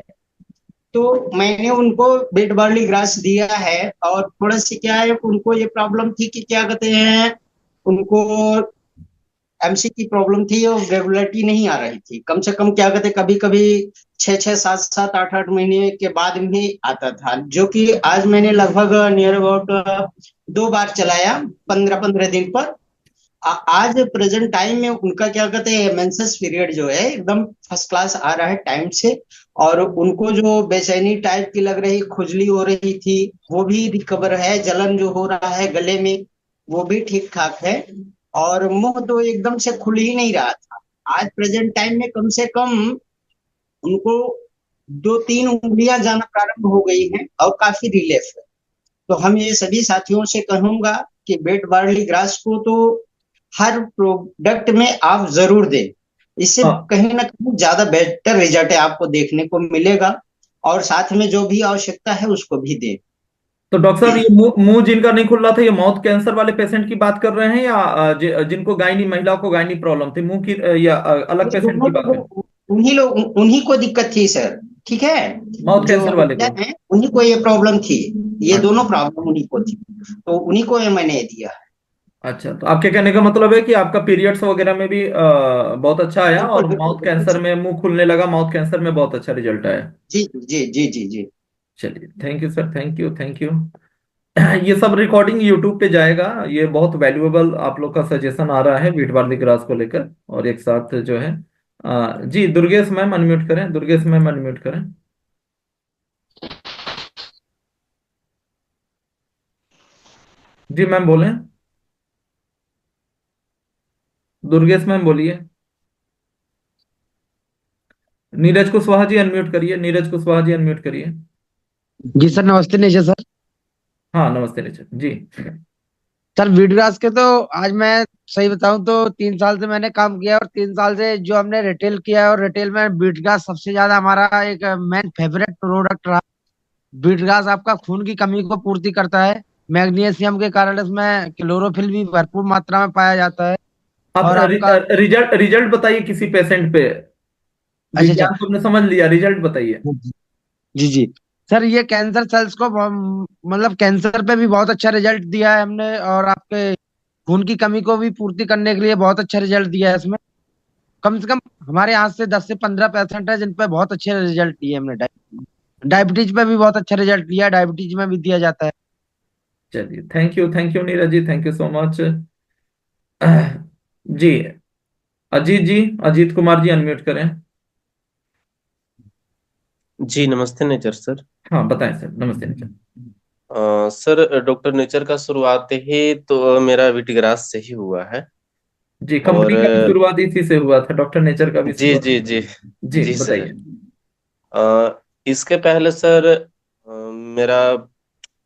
तो मैंने उनको बेट बार्ली ग्रास दिया है। और थोड़ा सी क्या है, उनको ये प्रॉब्लम थी कि क्या कहते हैं, उनको एमसी की प्रॉब्लम थी और रेगुलरिटी नहीं आ रही थी। कम से कम क्या कहते, कभी कभी 6-6, 7-7, 8-8 महीने के बाद में आता था, जो कि आज मैंने लगभग नियर अबाउट 2 बार चलाया 15-15 दिन पर। आज प्रेजेंट टाइम में उनका क्या कहते हैं, मेंसेस पीरियड जो है एकदम फर्स्ट क्लास आ रहा है टाइम से। और उनको जो बेचैनी टाइप की लग रही, खुजली हो रही थी, वो भी रिकवर है। जलन जो हो रहा है गले में, वो भी ठीक ठाक है। और मुंह तो एकदम से खुल ही नहीं रहा था। आज प्रेजेंट टाइम में कम से कम उनको 2-3 उंगलियां जाना प्रारंभ हो गई हैं और काफी रिलीफ है। तो हम ये सभी साथियों से कहूंगा कि बेट बार्ली ग्रास को तो हर प्रोडक्ट में आप जरूर दें, इससे हाँ, कहीं ना कहीं ज्यादा बेटर रिजल्ट है आपको देखने को मिलेगा। और साथ में जो भी आवश्यकता है उसको भी दें। तो डॉक्टर साहब, ये मुंह मुंह जिनका नहीं खुल रहा था, ये माउथ कैंसर वाले पेशेंट की बात कर रहे हैं, या जिनको गायनी, महिलाओं को गायनी प्रॉब्लम थी मुंह की, या अलग ये पेशेंट दोनों की बात है? उन्हीं को दिक्कत थी सर, ठीक है। माउथ जो कैंसर वाले महिला को? है उन्हीं को ये प्रॉब्लम थी, ये अच्छा। दोनों प्रॉब्लम उन्हीं को थी, तो उन्हीं को ये मैंने दिया। अच्छा, तो आपके कहने का मतलब है कि आपका पीरियड्स वगैरह में भी बहुत अच्छा आया, बिल्कुल और बिल्कुल माउथ बिल्कुल कैंसर सर। में, मुंह खुलने लगा माउथ कैंसर में बहुत अच्छा रिजल्ट आया। जी जी जी जी जी। चलिए, thank you sir, thank you, thank you. ये सब रिकॉर्डिंग यूट्यूब पे जाएगा। ये बहुत वैल्यूएबल आप लोग का सजेशन आ रहा है वीट बार्ली ग्रास को लेकर, और एक साथ जो है जी, दुर्गेश मैम अनम्यूट करें, दुर्गेश मैम अनम्यूट करें। जी मैम बोलें, दुर्गेश मैम बोलिए। नीरज कुशवाहा जी अनम्यूट करिए, नीरज कुशवाहा जी अनम्यूट करिए। जी सर, नमस्ते नेजा सर। हाँ नमस्ते नीरज जी। सर वीडग्रास के तो आज मैं सही बताऊं तो 3 साल से मैंने काम किया, और 3 साल से जो हमने रिटेल किया है, और रिटेल में वीडग्रास सबसे ज्यादा हमारा एक मेन फेवरेट प्रोडक्ट रहा। वीडग्रास आपका खून की कमी को पूर्ति करता है। मैग्नीशियम के कारण इसमें क्लोरोफिल भी भरपूर मात्रा में पाया जाता है। आप और आपका रिजल्ट रिजल्ट बताइए किसी पेशेंट पे। अच्छा अच्छा। विज्ञान तो हमने समझ लिया, रिजल्ट बताइए। जी जी। सर ये कैंसर सेल्स को मतलब कैंसर पे भी बहुत अच्छा रिजल्ट दिया है हमने, और आपके खून की कमी को भी पूर्ति करने के लिए बहुत अच्छा रिजल्ट दिया है इसमें। कम से कम हमारे यहाँ से 10 से 15% है जिन पे बहुत अच्छे रिजल्ट दिए हमने। डायबिटीज पे भी बहुत अच्छा रिजल्ट दिया, डायबिटीज में भी दिया जाता है। चलिए, thank you Neeraj ji, thank you so much. जी, अजीत जी, अजीत कुमार जी अनम्यूट करें। जी नमस्ते नेचर सर। हाँ बताएं सर, नमस्ते नीरज। सर डॉक्टर नेचर का शुरुआत ही तो मेरा विटग्रास से ही हुआ है। जी, और कंपनी का भी शुरुआत इसी से हुआ था, डॉक्टर नेचर का भी जी शुरुआत। जी जी जी जी सर। बताइए। इसके पहले सर मेरा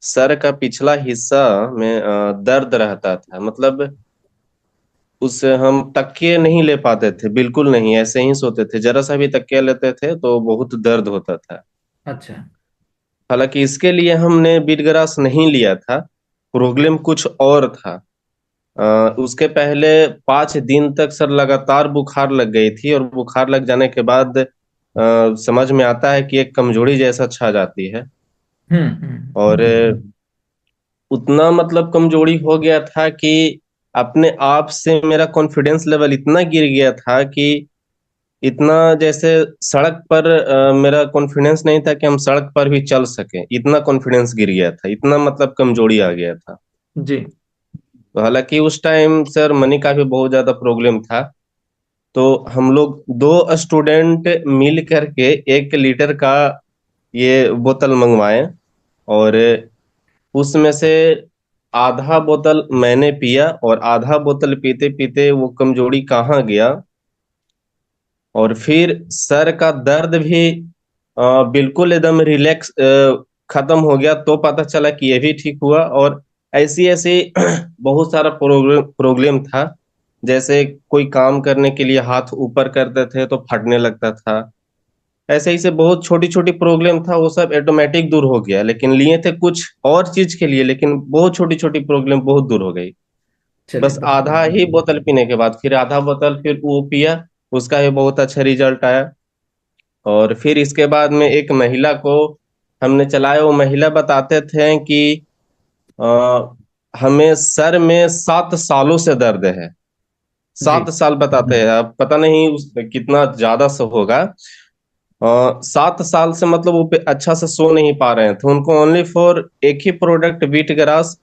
सर का पिछला हिस्सा में दर्द रहता था। मतलब उससे हम तकिए नहीं ले पाते थे, बिल्कुल नहीं, ऐसे ही सोते थे। जरा सा भी तकिया लेते थे तो बहुत दर्द होता था। अच्छा। हालांकि इसके लिए हमने बीटग्रास नहीं लिया था, प्रॉब्लम कुछ और था। उसके पहले 5 दिन तक सर लगातार बुखार लग गई थी, और बुखार लग जाने के बाद समझ में आता है कि एक कमजोरी जैसा छा जाती है। और उतना मतलब कमजोरी हो गया था कि अपने आप से मेरा कॉन्फिडेंस लेवल इतना गिर गया था कि इतना जैसे सड़क पर मेरा कॉन्फिडेंस नहीं था कि हम सड़क पर भी चल सके, इतना कॉन्फिडेंस गिर गया था, इतना मतलब कमजोरी आ गया था। जी। तो हालांकि उस टाइम सर मनी का भी बहुत ज्यादा प्रॉब्लम था। तो हम लोग 2 स्टूडेंट मिल करके 1 लीटर का ये बोतल मंगवाए, और उसमें से आधा बोतल मैंने पिया, और आधा बोतल पीते पीते वो कमजोरी कहाँ गया। और फिर सर का दर्द भी बिल्कुल एकदम रिलैक्स खत्म हो गया, तो पता चला कि ये भी ठीक हुआ। और ऐसी ऐसी बहुत सारा प्रॉब्लम प्रॉब्लम था। जैसे कोई काम करने के लिए हाथ ऊपर करते थे तो फटने लगता था। ऐसे ही से बहुत छोटी छोटी प्रॉब्लम था, वो सब ऑटोमेटिक दूर हो गया। लेकिन लिए थे कुछ और चीज के लिए, लेकिन बहुत छोटी छोटी प्रॉब्लम बहुत दूर हो गई। चलिए बस बहुत आधा ही बोतल पीने के बाद फिर आधा बोतल फिर वो पिया, उसका भी बहुत अच्छा रिजल्ट आया। और फिर इसके बाद में एक महिला को हमने चलाया। वो महिला बताते थे कि आ, हमें सर में 7 सालों से दर्द है। जी। 7 साल बताते हैं, अब पता नहीं कितना ज्यादा से होगा। 7 साल से मतलब वो पे अच्छा से सो नहीं पा रहे थे। उनको ओनली फॉर एक ही प्रोडक्ट वीट ग्रास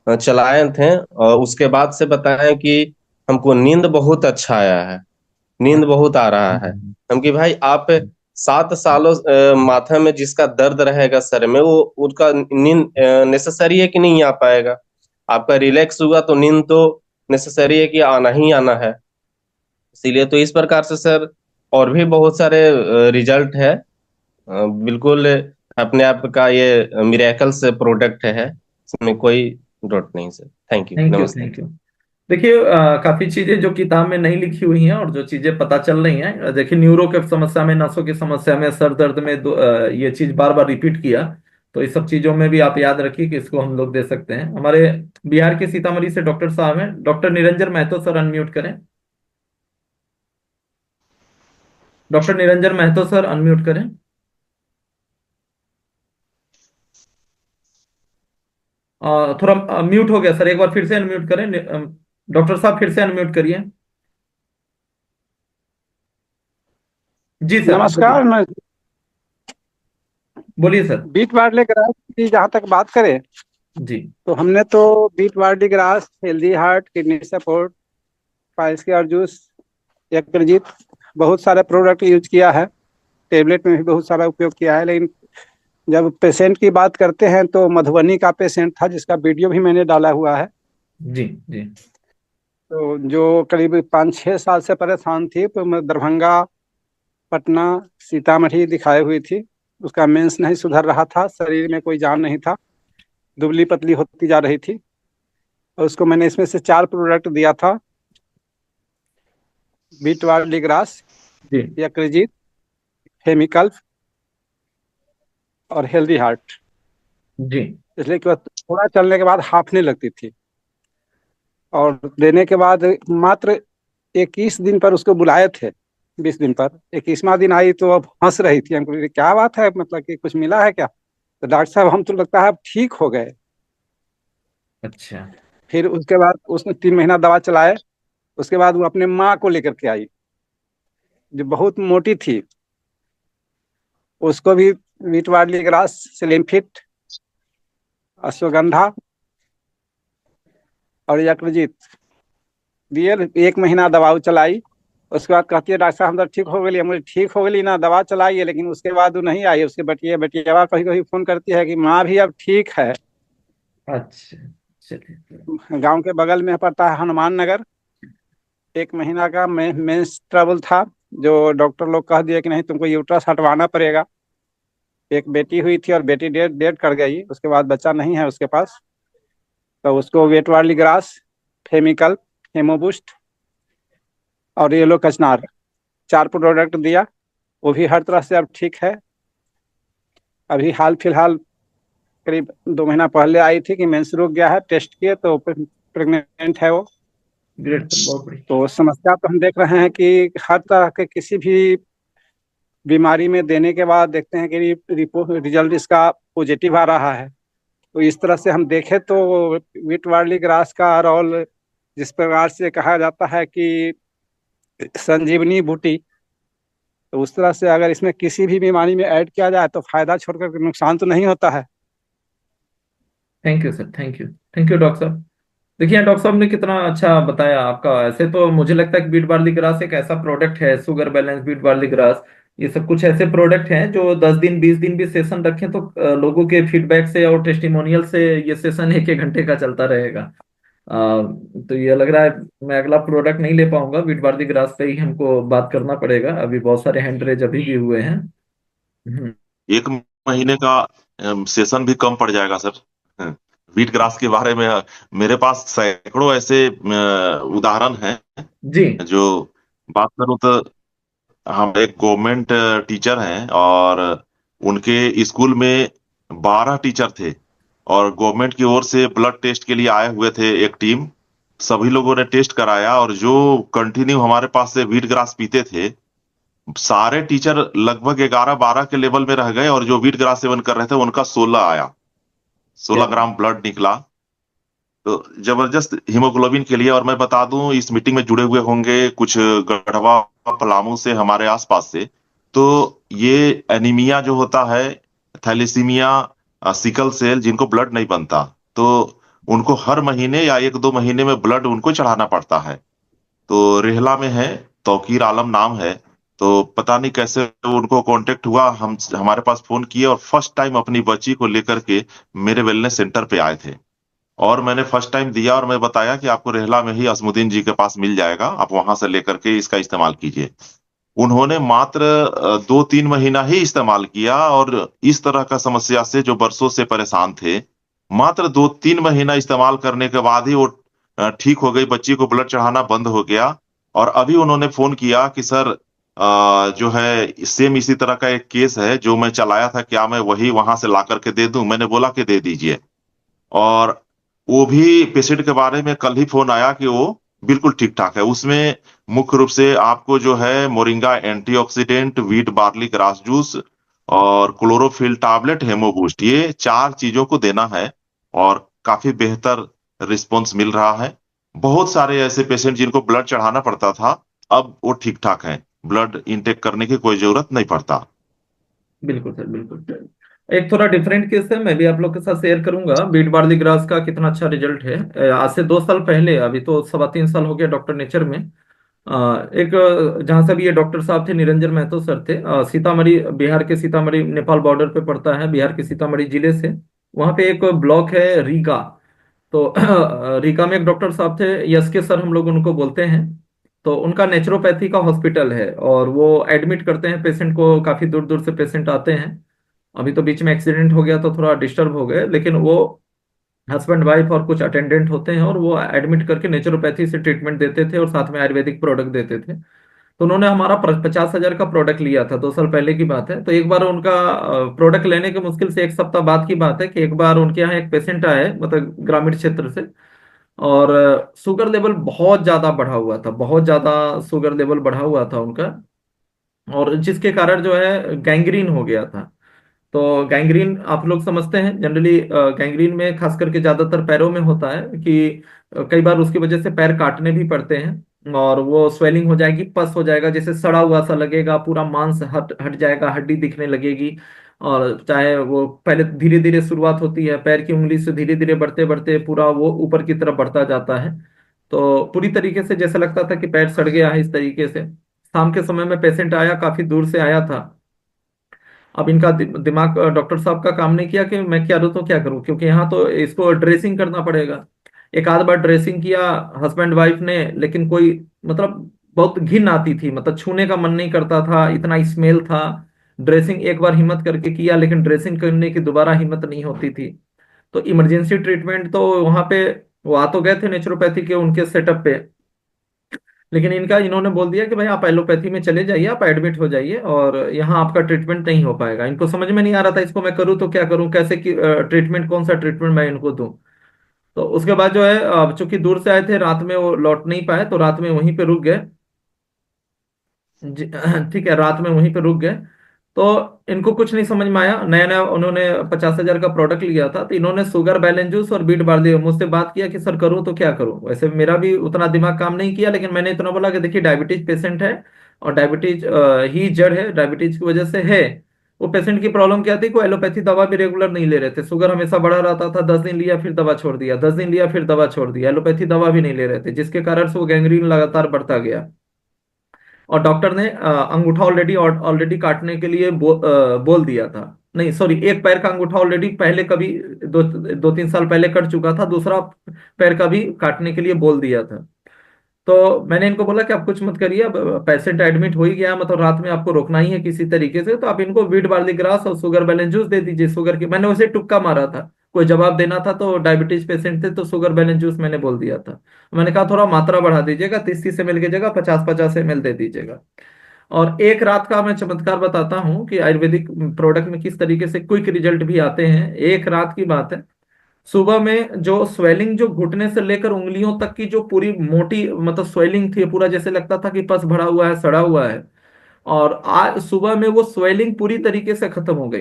चलाए थे, और उसके बाद से बताएं कि हमको नींद बहुत अच्छा आया है, नींद बहुत आ रहा है। हम कि भाई आप 7 सालों माथा में जिसका दर्द रहेगा सर में, वो उसका नींद नेसेसरी है कि नहीं आ पाएगा। आपका रिलैक्स हुआ तो नींद तो नेसेसरी है कि आना ही आना है। इसीलिए तो इस प्रकार से सर और भी बहुत सारे रिजल्ट है। बिल्कुल अपने आप का ये मिरेकल से प्रोडक्ट है, इसमें कोई डाउट नहीं sir. Thank you, thank you, नमस्ते। Thank you. देखिए, काफी चीजें जो किताब में नहीं लिखी हुई हैं और जो चीजें पता चल रही हैं, देखिए न्यूरो की समस्या में, नसों की समस्या में, सर दर्द में ये चीज बार बार रिपीट किया। तो इस सब चीजों में भी आप याद रखिए कि इसको हम लोग दे सकते हैं। हमारे बिहार के सीतामढ़ी से डॉक्टर साहब हैं, doctor Niranjan Mahato sir unmute करें। Doctor Niranjan Mahato sir unmute करें। थोड़ा म्यूट हो गया सर, एक बार फिर से अनम्यूट करें। डॉक्टर साहब फिर से अनम्यूट करिए। जी सर, आप बोलिए। नमस्कार। बोलिए सर। बीट वार्ले ग्रास की जहाँ तक बात करें जी तो हमने तो beet barley grass, healthy heart, kidney support, piles care juice, Yakritjit, बहुत सारे प्रोडक्ट यूज किया है। टेबलेट में भी बहुत सारा उपयोग किया है। लेकिन जब पेशेंट की बात करते हैं तो मधुबनी का पेशेंट था जिसका वीडियो भी मैंने डाला हुआ है। जी जी। तो जो करीब 5-6 साल से परेशान थी, तो मैं दरभंगा, पटना, सीतामढ़ी दिखाई हुई थी। उसका मेंस नहीं सुधर रहा था, शरीर में कोई जान नहीं था, दुबली पतली होती जा रही थी। और उसको मैंने इसमें से 4 प्रोडक्ट दिया था: बीट वार्ली ग्रास, जी यकृजीत, हेमिकल्फ और हेल्दी हार्ट। जी। इसलिए कि वह थोड़ा चलने के बाद हाफने लगती थी। और देने के बाद मात्र 21 दिन पर उसको बुलाए थे। 20 दिन पर 21वां दिन आई तो अब हंस रही थी। हमको बोली, क्या बात है, मतलब कि कुछ मिला है क्या? तो डॉक्टर साहब, हम तो लगता है अब ठीक हो गए। अच्छा। फिर उसके बाद उसने 3 महीना दवा चलाए। उसके बाद वो अपने माँ को लेकर के आई जो बहुत मोटी थी। उसको भी वीट वार्ली ग्रास, सिलिमफिट, अश्वगंधा और यकृजीत दिए। 1 महीना दवा चलाई। उसके बाद कहती है, डॉक्टर साहब हम तो ठीक हो गई। मुझे ठीक हो गई ना, दवा चलाई है, लेकिन उसके बाद वो नहीं आई। उसके बेटिया कभी कभी फोन करती है कि माँ भी अब ठीक है। अच्छा, चलिए। गांव के बगल में पड़ता है हनुमान नगर। 1 महीना का मेंस ट्रबल था, जो डॉक्टर लोग कह दिए कि नहीं, तुमको यूट्रस हटवाना पड़ेगा। एक बेटी हुई थी और बेटी डेड डेड कर गई। उसके बाद बच्चा नहीं है उसके पास। तो उसको वेट वार्ली ग्रास, फेमिकल, हेमोबूस्ट और येलो कचनार 4 प्रोडक्ट दिया। वो भी हर तरह से अब ठीक है। अभी हाल फिलहाल करीब 2 महीना पहले आई थी कि मेंस रुक गया है, टेस्ट किए तो प्रेग्नेंट है वो। ग्रेट सर, बहुत बढ़िया। तो समस्या तो हम देख रहे हैं कि हर तरह के किसी भी बीमारी में देने के बाद देखते हैं कि रिजल्ट इसका पॉजिटिव आ रहा है। तो इस तरह से हम देखें तो वीट वार्ली ग्रास का रोल, जिस प्रकार से कहा जाता है कि संजीवनी बूटी, तो उस तरह से अगर इसमें किसी भी बीमारी में ऐड किया जाए तो फायदा छोड़कर नुकसान तो नहीं होता है। Thank you sir, thank you, thank you doctor साहब। देखिए डॉक्टर साहब ने कितना अच्छा बताया आपका। ऐसे तो मुझे लगता है कि बीट बार्ली ग्रास एक ऐसा प्रोडक्ट है, sugar balance, beet barley grass, ये सब कुछ ऐसे प्रोडक्ट हैं जो 10 दिन 20 दिन भी सेशन रखें तो लोगों के फीडबैक से और टेस्टिमोनियल से ये सेशन 1-1 घंटे का चलता रहेगा। तो ये लग रहा है मैं अगला प्रोडक्ट नहीं ले पाऊंगा, बीट बार्ली ग्रास पे ही हमको बात करना पड़ेगा। अभी बहुत सारे हैंड रेज अभी भी हुए हैं। हम्म। 1 महीने का सेशन भी कम पड़ जाएगा सर। वीट ग्रास के बारे में मेरे पास सैकड़ों ऐसे उदाहरण हैं। जी जो बात करूं तो हम एक गवर्नमेंट टीचर हैं और उनके स्कूल में 12 टीचर थे और गवर्नमेंट की ओर से ब्लड टेस्ट के लिए आए हुए थे एक टीम। सभी लोगों ने टेस्ट कराया और जो कंटिन्यू हमारे पास से वीट ग्रास पीते थे, सारे टीचर लगभग 11-12 के लेवल में रह गए और जो वीट ग्रास सेवन कर रहे थे उनका 16 आया, 16 ग्राम ब्लड निकला। तो जबरदस्त हीमोग्लोबिन के लिए। और मैं बता दूं, इस मीटिंग में जुड़े हुए होंगे कुछ गढ़वा, पलामू से, हमारे आसपास से। तो ये एनीमिया जो होता है, थैलेसीमिया, सिकल सेल, जिनको ब्लड नहीं बनता, तो उनको हर महीने या 1-2 महीने में ब्लड उनको चढ़ाना पड़ता है। तो रेहला में है, तौकीर आलम नाम है। तो पता नहीं कैसे उनको कांटेक्ट हुआ, हम हमारे पास फोन किए और फर्स्ट टाइम अपनी बच्ची को लेकर के मेरे वेलनेस सेंटर पे आए थे। और मैंने फर्स्ट टाइम दिया और मैं बताया कि आपको रेहला में ही असमुद्दीन जी के पास मिल जाएगा, आप वहां से लेकर के इसका इस्तेमाल कीजिए। उन्होंने मात्र 2-3 महीना ही इस्तेमाल किया और इस तरह का समस्या से जो बरसों से परेशान थे, मात्र 2-3 महीना इस्तेमाल करने के बाद ही वो ठीक हो गई, बच्ची को ब्लड चढ़ाना बंद हो गया। और अभी उन्होंने फोन किया कि सर, जो है सेम इसी तरह का एक केस है जो मैं चलाया था, क्या मैं वही वहां से ला करके दे दूं? मैंने बोला कि दे दीजिए। और वो भी पेशेंट के बारे में कल ही फोन आया कि वो बिल्कुल ठीक ठाक है। उसमें मुख्य रूप से आपको जो है moringa antioxidant, wheat barley grass juice और क्लोरोफिल टैबलेट, हेमोबूस्ट, ये 4 चीजों को देना है। और काफी बेहतर रिस्पॉन्स मिल रहा है। बहुत सारे ऐसे पेशेंट जिनको ब्लड चढ़ाना पड़ता था, अब वो ठीक ठाक हैं, ब्लड इंटेक करने की कोई जरूरत नहीं पड़ता। बिल्कुल सर, बिल्कुल। एक थोड़ा डिफरेंट केस है, मैं भी आप लोग के साथ शेयर करूंगा बीट बार्ली ग्रास का कितना अच्छा रिजल्ट है। आज से 2 साल पहले, अभी तो 3.25 साल हो गया डॉक्टर नेचर में। एक जहाँ से भी ये डॉक्टर साहब थे, निरंजन महतो सर थे, सीतामढ़ी, बिहार के सीतामढ़ी नेपाल बॉर्डर पे पड़ता है, बिहार के सीतामढ़ी जिले से। वहाँ पे एक ब्लॉक है रीगा। तो रीगा में एक डॉक्टर साहब थे, यस के सर हम लोग उनको बोलते हैं। तो उनका नेचुरोपैथी का हॉस्पिटल है और वो एडमिट करते हैं पेशेंट को, काफी दूर दूर से पेशेंट आते हैं। अभी तो बीच में एक्सीडेंट हो गया तो थोड़ा डिस्टर्ब हो गए, लेकिन वो हस्बैंड वाइफ और कुछ अटेंडेंट होते हैं और वो एडमिट करके नेचुरोपैथी से ट्रीटमेंट देते थे और साथ में आयुर्वेदिक प्रोडक्ट देते थे। तो उन्होंने हमारा 50,000 का प्रोडक्ट लिया था, 2 साल पहले की बात है। तो एक बार उनका प्रोडक्ट लेने के मुश्किल से 1 सप्ताह बाद की बात है कि एक बार उनके यहाँ एक पेशेंट आए, मतलब ग्रामीण क्षेत्र से। और शुगर लेवल बहुत ज्यादा बढ़ा हुआ था, बहुत ज्यादा शुगर लेवल बढ़ा हुआ था उनका। और जिसके कारण जो है गैंग्रीन हो गया था। तो गैंग्रीन आप लोग समझते हैं जनरली, गैंग्रीन में खास करके ज्यादातर पैरों में होता है कि कई बार उसकी वजह से पैर काटने भी पड़ते हैं और वो स्वेलिंग हो जाएगी, पस हो जाएगा, जैसे सड़ा हुआ सा लगेगा, पूरा मांस हट हट जाएगा, हड्डी दिखने लगेगी। और चाहे वो पहले धीरे धीरे शुरुआत होती है, पैर की उंगली से धीरे धीरे बढ़ते बढ़ते पूरा वो ऊपर की तरफ बढ़ता जाता है। तो पूरी तरीके से जैसे लगता था कि पैर सड़ गया है, इस तरीके से। शाम के समय में पेशेंट आया, काफी दूर से आया था। अब इनका दिमाग, डॉक्टर साहब का काम नहीं किया कि मैं क्या करूँ तो क्या करूँ, क्योंकि यहाँ तो इसको ड्रेसिंग करना पड़ेगा। एक आध बार ड्रेसिंग किया हस्बैंड वाइफ ने, लेकिन कोई, मतलब बहुत घिन आती थी, मतलब छूने का मन नहीं करता था, इतना स्मेल था। ड्रेसिंग एक बार हिम्मत करके किया, लेकिन ड्रेसिंग करने की दोबारा हिम्मत नहीं होती थी। तो इमरजेंसी ट्रीटमेंट तो वहां पे, वो आ तो गए थे नेचुरोपैथी के उनके सेटअप पे, लेकिन इनका इन्होंने बोल दिया कि भाई आप एलोपैथी में चले जाइए, आप एडमिट हो जाइए और यहाँ आपका ट्रीटमेंट नहीं हो पाएगा। इनको समझ में नहीं आ रहा था इसको मैं करूँ तो क्या करूँ, कैसे कि ट्रीटमेंट, कौन सा ट्रीटमेंट मैं इनको दूं। तो उसके बाद जो है, चूंकि दूर से आए थे, रात में वो लौट नहीं पाए तो रात में वहीं पे रुक गए। ठीक है, रात में वहीं पे रुक गए। तो इनको कुछ नहीं समझ में आया, नया नया उन्होंने 50,000 का प्रोडक्ट लिया था। तो इन्होंने शुगर बैलेंस जूस और बीट बार्ली मुझसे बात किया कि सर करूँ तो क्या करूँ। वैसे मेरा भी उतना दिमाग काम नहीं किया, लेकिन मैंने इतना बोला कि देखिए डायबिटीज पेशेंट है और डायबिटीज ही जड़ है, डायबिटीज की वजह से है। वो पेशेंट की प्रॉब्लम क्या थी, कोई एलोपैथी दवा भी रेगुलर नहीं ले रहे थे, शुगर हमेशा बढ़ा रहता था, 10 दिन लिया फिर दवा छोड़ दिया, 10 दिन लिया फिर दवा छोड़ दिया, एलोपैथी दवा भी नहीं ले रहे थे, जिसके कारण से वो गैंग्रीन लगातार बढ़ता गया। और डॉक्टर ने अंगूठा ऑलरेडी ऑलरेडी काटने के लिए बोल दिया था। नहीं सॉरी, एक पैर का अंगूठा ऑलरेडी पहले कभी 2-3 साल पहले कट चुका था, दूसरा पैर का भी काटने के लिए बोल दिया था। तो मैंने इनको बोला कि आप कुछ मत करिए, अब पेशेंट एडमिट हो ही गया, मतलब रात में आपको रोकना ही है किसी तरीके से, तो आप इनको वीट बार्ली ग्रास और शुगर बैलेंस जूस दे दीजिए। शुगर की मैंने वैसे तुक्का मारा था, कोई जवाब देना था तो डायबिटीज पेशेंट थे तो शुगर बैलेंस जूस मैंने बोल दिया था। मैंने कहा थोड़ा मात्रा बढ़ा दीजिएगा, 30-30 ml की जगह 50-50 ml दे दीजिएगा। और एक रात का मैं चमत्कार बताता हूँ कि आयुर्वेदिक प्रोडक्ट में किस तरीके से क्विक रिजल्ट भी आते हैं। एक रात की बात है, सुबह में जो स्वेलिंग, जो घुटने से लेकर उंगलियों तक की जो पूरी मोटी, मतलब स्वेलिंग थी, पूरा जैसे लगता था कि पस भरा हुआ है, सड़ा हुआ है। और आज सुबह में वो स्वेलिंग पूरी तरीके से खत्म हो गई।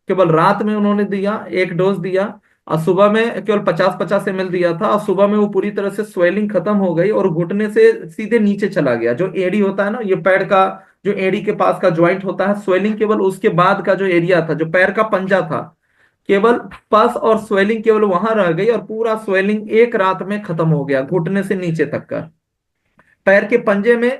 केवल रात में उन्होंने दिया, एक डोज दिया, और सुबह में केवल 50-50 ml दिया था, और सुबह में वो पूरी तरह से स्वेलिंग खत्म हो गई और घुटने से सीधे नीचे चला गया। जो एड़ी होता है ना, ये पैर का जो एड़ी के पास का ज्वाइंट होता है, स्वेलिंग केवल उसके बाद का जो एरिया था, जो पैर का पंजा था, केवल पस और स्वेलिंग केवल वहां रह गई और पूरा स्वेलिंग एक रात में खत्म हो गया, घुटने से नीचे तक का। पैर के पंजे में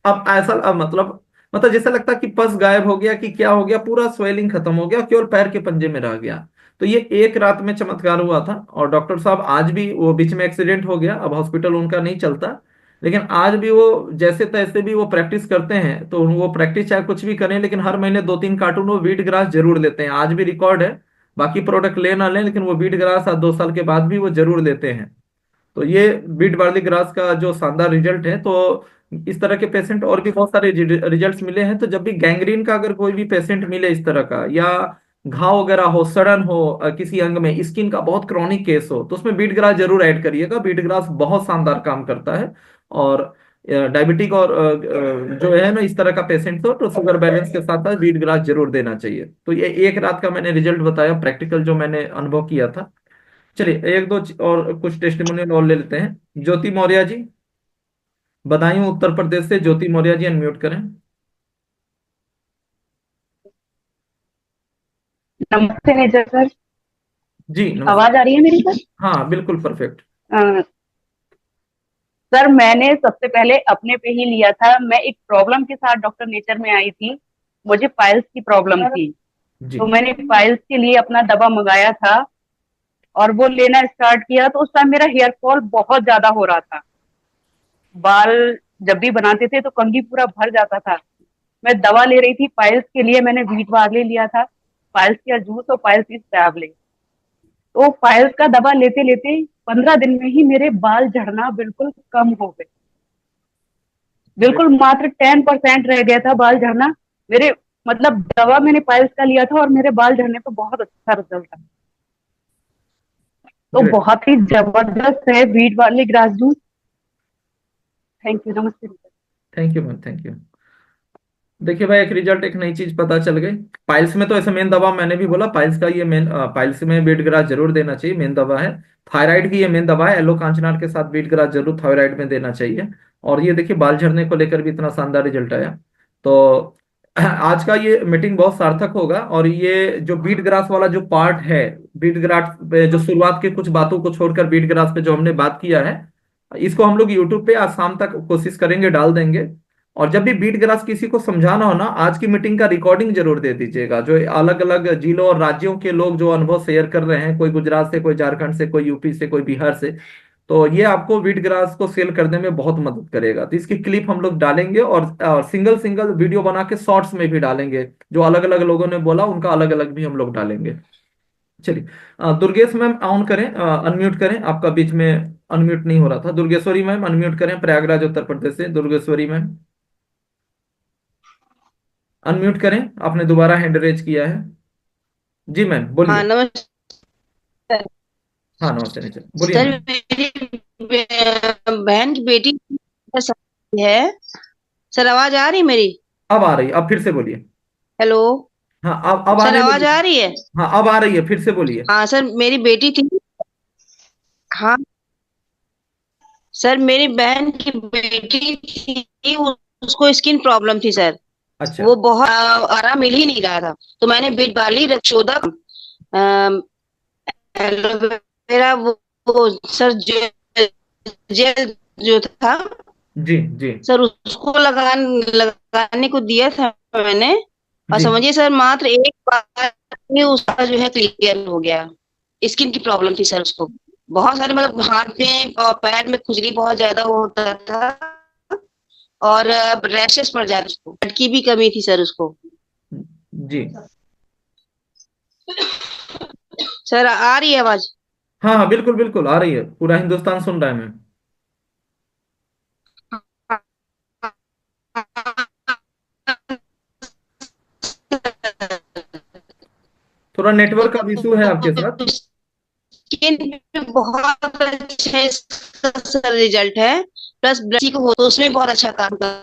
अब ऐसा, अब मतलब जैसा लगता कि पस गायब हो गया कि क्या हो गया, पूरा स्वेलिंग खत्म हो गया, केवल पैर के पंजे में रह गया। तो ये एक रात में चमत्कार हुआ था। और डॉक्टर साहब आज भी, वो बीच में एक्सीडेंट हो गया, अब हॉस्पिटल उनका नहीं चलता, लेकिन आज भी वो जैसे तैसे भी वो प्रैक्टिस करते हैं। तो वो प्रैक्टिस चाहे कुछ भी करें, लेकिन हर महीने 2-3 कार्टून वो वीट ग्रास जरूर लेते हैं, आज भी रिकॉर्ड है। बाकी प्रोडक्ट ले ना लें, लेकिन वो वीट ग्रास आज 2 साल के बाद भी वो जरूर लेते हैं। तो ये बीट बार्ली ग्रास का जो शानदार रिजल्ट है। तो इस तरह के पेशेंट और भी बहुत सारे रिजल्ट्स मिले हैं। तो जब भी गैंग्रीन का अगर कोई भी पेशेंट मिले इस तरह का, या घाव वगैरह हो, सड़न हो किसी अंग में, स्किन का बहुत क्रॉनिक केस हो, तो उसमें बीट ग्रास जरूर ऐड करिएगा। बीट ग्रास बहुत शानदार काम करता है। और डायबिटिक और जो है ना, इस तरह का पेशेंट हो तो शुगर बैलेंस के साथ साथ बीट ग्रास जरूर देना चाहिए। तो ये एक रात का मैंने रिजल्ट बताया, प्रैक्टिकल जो मैंने अनुभव किया था। चलिए एक दो और कुछ टेस्टिमोनियल और ले लेते हैं। ज्योति मौर्य जी, बदायूं उत्तर प्रदेश से ज्योति मौर्य जी, अनम्यूट करें। नमस्ते नेचर सर। जी नमस्ते। आवाज आ रही है मेरी सर? हाँ बिल्कुल परफेक्ट। अ, सर मैंने सबसे पहले अपने पे ही लिया था। मैं एक प्रॉब्लम के साथ डॉक्टर नेचर में आई थी। मुझे पाइल्स की प्रॉब्लम थी, जी तो मैंने पाइल्स के लिए अपना दवा मंगाया था और वो लेना स्टार्ट किया। तो उस टाइम मेरा हेयर फॉल बहुत ज्यादा हो रहा था। बाल जब भी बनाते थे तो कंघी पूरा भर जाता था। मैं दवा ले रही थी पाइल्स के लिए, मैंने वीट बार्ले लिया था, पाइल्स का जूस और पाइल्स की टैबलेट। तो पाइल्स का दवा लेते लेते 15 दिन में ही मेरे बाल झड़ना बिल्कुल कम हो गए। बिल्कुल मात्र 10% रह गया था बाल झड़ना मेरे। मतलब दवा मैंने पाइल्स का लिया था और मेरे बाल झड़ने पे बहुत अच्छा रिजल्ट था। तो ग्रेट। बहुत ही जबरदस्त है wheat barley grass juice. Thank you, नमस्ते। Thank you ma'am, thank you. देखिए भाई, एक रिजल्ट, एक नई चीज पता चल गई। पाइल्स में तो ऐसे मेन दवा मैंने भी बोला, पाइल्स का ये मेन, पाइल्स में बीट ग्रास जरूर देना चाहिए, मेन दवा है। थायराइड की ये मेन दवा है, येलो कांचनार के साथ बीट ग्रास जरूर थायराइड में देना चाहिए। और ये देखिए बाल झड़ने को लेकर भी इतना शानदार रिजल्ट आया। तो आज का ये मीटिंग बहुत सार्थक होगा। और ये जो बीट ग्रास वाला जो पार्ट है, बीट ग्रास पे जो शुरुआत की कुछ बातों को छोड़कर बीट ग्रास पे जो हमने बात किया है, इसको हम लोग यूट्यूब पे आज शाम तक कोशिश करेंगे डाल देंगे। और जब भी बीट ग्रास किसी को समझाना हो ना, आज की मीटिंग का रिकॉर्डिंग जरूर दे दीजिएगा। जो अलग अलग जिलों और राज्यों के लोग जो अनुभव शेयर कर रहे हैं, कोई गुजरात से, कोई झारखंड से, कोई यूपी से, कोई बिहार से, तो ये आपको बीट ग्रास को सेल करने में बहुत मदद करेगा। तो इसकी क्लिप हम लोग डालेंगे और सिंगल सिंगल वीडियो बना के शॉर्ट्स में भी डालेंगे। जो अलग अलग लोगों ने बोला उनका अलग अलग भी हम लोग डालेंगे। चलिए दुर्गेश मैम ऑन करें, अनम्यूट करें। आपका बीच में अनम्यूट नहीं हो रहा था। दुर्गेश्वरी मैम अनम्यूट करें, प्रयागराज उत्तर प्रदेश से दुर्गेश्वरी मैम अनम्यूट करें। आपने दोबारा हैंड रेज किया है। जी मैम हाँ बोलिए। नमस्ते हाँ नमस्ते नीचे बोलिए सर। मैम। मेरी बहन की बेटी है सर। आवाज आ रही मेरी? अब आ रही, अब फिर से बोलिए। हेलो हाँ अब सर, आने आवाज लगी। आ रही है? हाँ अब आ रही है, फिर से बोलिए। हाँ सर, मेरी बेटी थी। हाँ सर, मेरी बहन की बेटी थी, उसको स्किन प्रॉब्लम थी सर। अच्छा। वो बहुत आराम मिल ही नहीं रहा था। तो मैंने बीट बार्ली रक्षोदा एलोवेरा वो सर जेल जो था जी जी सर, उसको लगाने को दिया था मैंने। और जी। समझिए सर, मात्र एक बार में उसका जो है क्लियर हो गया। स्किन की प्रॉब्लम थी सर उसको। बहुत सारे मतलब हाथ में और पैर में खुजली बहुत ज्यादा होता था और रैशेस पड़ जाते उसको। ब्लड की भी कमी थी सर उसको। जी सर आ रही है आवाज? हाँ हाँ बिल्कुल बिल्कुल आ रही है, पूरा हिंदुस्तान सुन रहा है मैम। थोड़ा नेटवर्क का इशू है आपके साथ। स्किन पे बहुत अच्छा इसका सर रिजल्ट है। प्लस ब्लड को हो तो उसमें बहुत अच्छा काम कर।